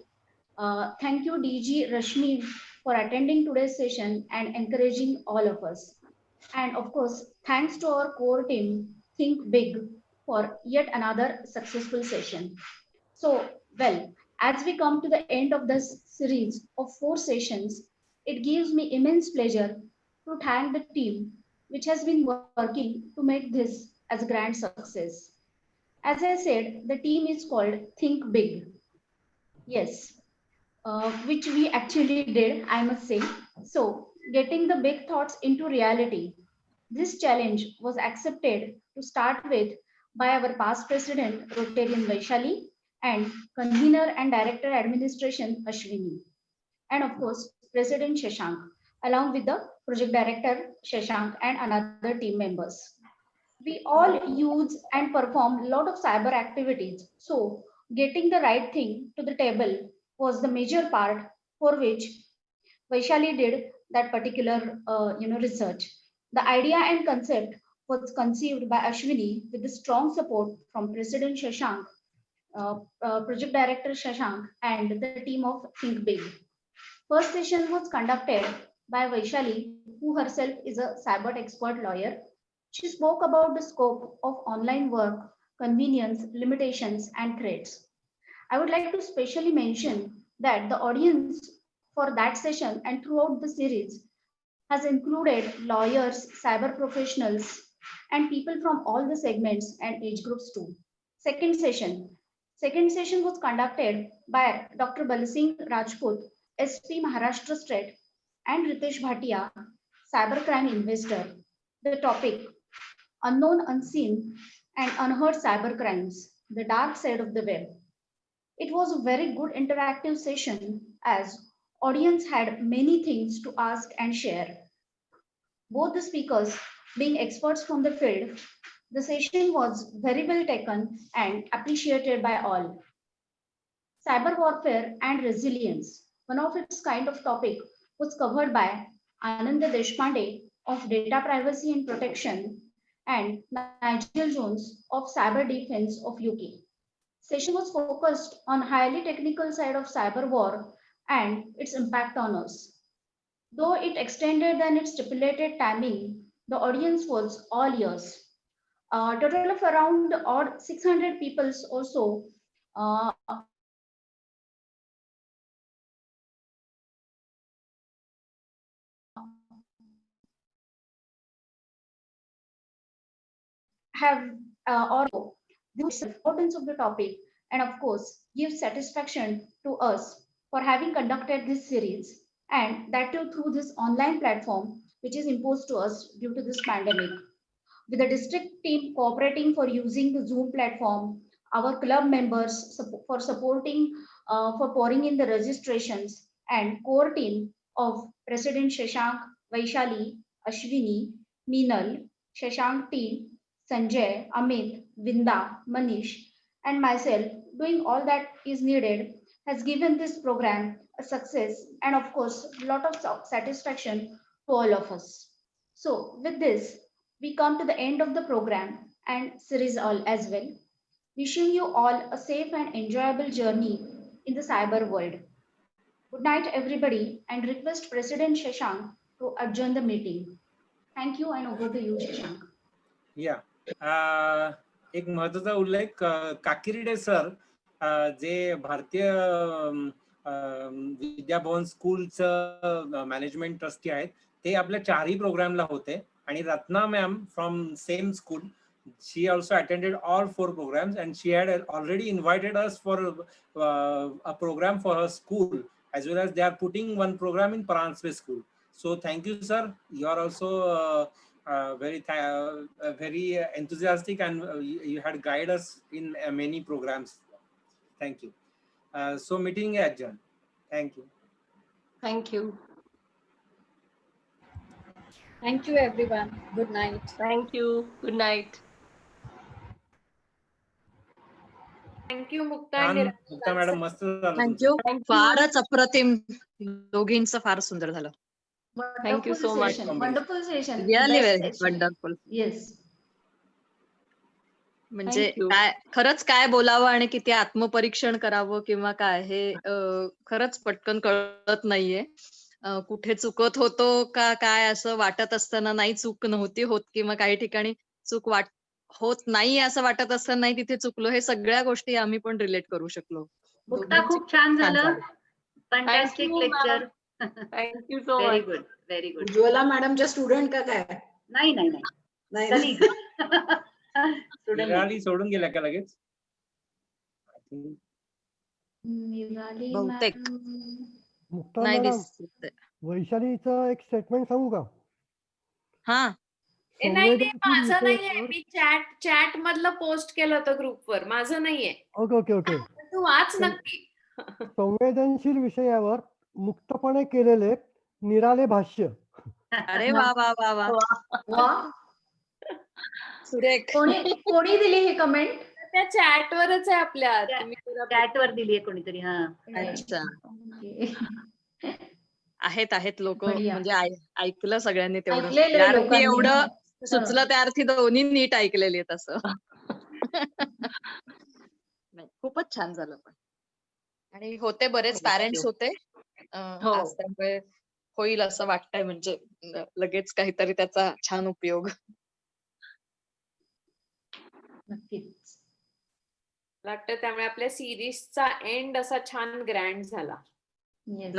Thank you DG Rashmi for attending today's session and encouraging all of us. And of course, thanks to our core team, Think Big, for yet another successful session. So, well, as we come to the end of this series of 4 sessions, it gives me immense pleasure to thank the team which has been working to make this as a grand success. As I said, the team is called Think Big. Yes, which we actually did, I must say. So, getting the big thoughts into reality. This challenge was accepted to start with by our past president, Rotarian Vaishali, and convener and director administration Ashwini, and of course President Shashank, along with the project director Shashank and another team members. We all use and perform a lot of cyber activities. So getting the right thing to the table was the major part for which Vaishali did that particular research. The idea and concept was conceived by Ashwini with the strong support from President Shashank, Project Director Shashank, and the team of Think Big. First session was conducted by Vaishali, who herself is a cyber expert lawyer. She spoke about the scope of online work, convenience, limitations, and threats. I would like to specially mention that the audience for that session and throughout the series has included lawyers, cyber professionals, and people from all the segments and age groups too. Second session. Second session was conducted by Dr. Balsingh Rajput, SP Maharashtra State, and Ritesh Bhatia, cybercrime investor. The topic, unknown, unseen, and unheard cybercrimes, the dark side of the web. It was a very good interactive session as audience had many things to ask and share. Both the speakers being experts from the field, the session was very well taken and appreciated by all. Cyber warfare and resilience, one of its kind of topic, was covered by Ananda Deshpande of Data Privacy and Protection and Nigel Jones of Cyber Defense of UK. Session was focused on highly technical side of cyber war and its impact on us. Though it extended than its stipulated timing, the audience was all ears. A total of around odd 600 people or so have or the importance of the topic and of course give satisfaction to us for having conducted this series and that too through this online platform which is imposed to us due to this pandemic. With the district team cooperating for using the Zoom platform, our club members for supporting, for pouring in the registrations, and core team of President Shashank, Vaishali, Ashwini, Meenal, Shashank team, Sanjay, Amit, Vinda, Manish, and myself doing all that is needed has given this program a success and of course a lot of satisfaction to all of us. So with this, we come to the end of the program and series all as well. Wishing you all a safe and enjoyable journey in the cyber world. Good night, everybody, and request President Shashank to adjourn the meeting. Thank you, and over to you, Shashank. या एक महत्वाचा उल्लेख काकिर्डे sir जे भारतीय Vidyabhavan स्कूलचं management trustee आहेत ते आपल्या चारही प्रोग्रामला होते आणि Ratna ma'am from same school she also attended all 4 programs and she had already invited us for a program for her school as well as they are putting one program in Paranswe school. So thank you sir, you are also very enthusiastic and you had guided us in many programs. Thank you. So meeting adjourned. Thank you. Thank you. Thank you, everyone. Good night. Thank you. Good night. Thank you, Mukta and Nirali. Mukta madam मस्त झालं thank you. Thank you. फारच अप्रतिम, दोघींचं फार सुंदर झालं. Thank you so much. Wonderful session. Really Best very session. Wonderful. Yes. म्हणजे Thank you. काय खरंच काय बोलावं आणि किती आत्मपरीक्षण करावं किंवा काय हे खरंच पटकन कळत नाहीये. कुठे चुकत होतो का काय असं वाटत असताना नाही चूक नव्हती होत किंवा काही ठिकाणी चूक होत नाही असं वाटत असताना नाही तिथे चुकलो, हे सगळ्या गोष्टी आम्ही पण रिलेट करू शकलो. मुक्ता खूप छान झालं. Thank fantastic you, lecture. Thank you so very much. Good, very good. Ujjwala मॅडमच्या स्टुडंट का काय? नाही नाही नाही. नाही Colleague. Student नाही. निराली सोडून गेल्या का लगेच? Nirali बहुतेक. ma'am. मुक्ता नाही मॅडम, दिसत. वैशालीचं एक स्टेटमेंट सांगू का? हा नाही संवेदनशील माझं नाहीये, विषयावर- मी चॅट मधलं पोस्ट केलं होतं ग्रुपवर, माझं नाहीये. Okay okay okay. तू वाच नक्की. संवेदनशील विषयावर मुक्तपणे केलेले निराळे भाष्य. अरे वा वा वा वा वा. सुरेख. कोणी दिली ही कमेंट? त्या चॅट वरच आहे आपल्या. तुम्ही जरा चॅट वर दिलीये कोणीतरी. हा अच्छा. Okay. आहेत लोक बढिया. म्हणजे ऐकलं सगळ्यांनी तेवढं. ऐकलेलं त्या अर्थी लोकांनी. एवढं सुचलं त्या अर्थी दोन्ही नीट ऐकलेली आहेत असं. नाही, खूपच छान झालं पण. आणि होते बरेच पॅरेंट्स होते हो. आज, त्यामुळे होईल असं वाटतंय म्हणजे लगेच काहीतरी त्याचा छान उपयोग. नक्कीच. वाटतं त्यामुळे आपल्या सिरीजचा एंड असा छान ग्रँड झाला. Yes.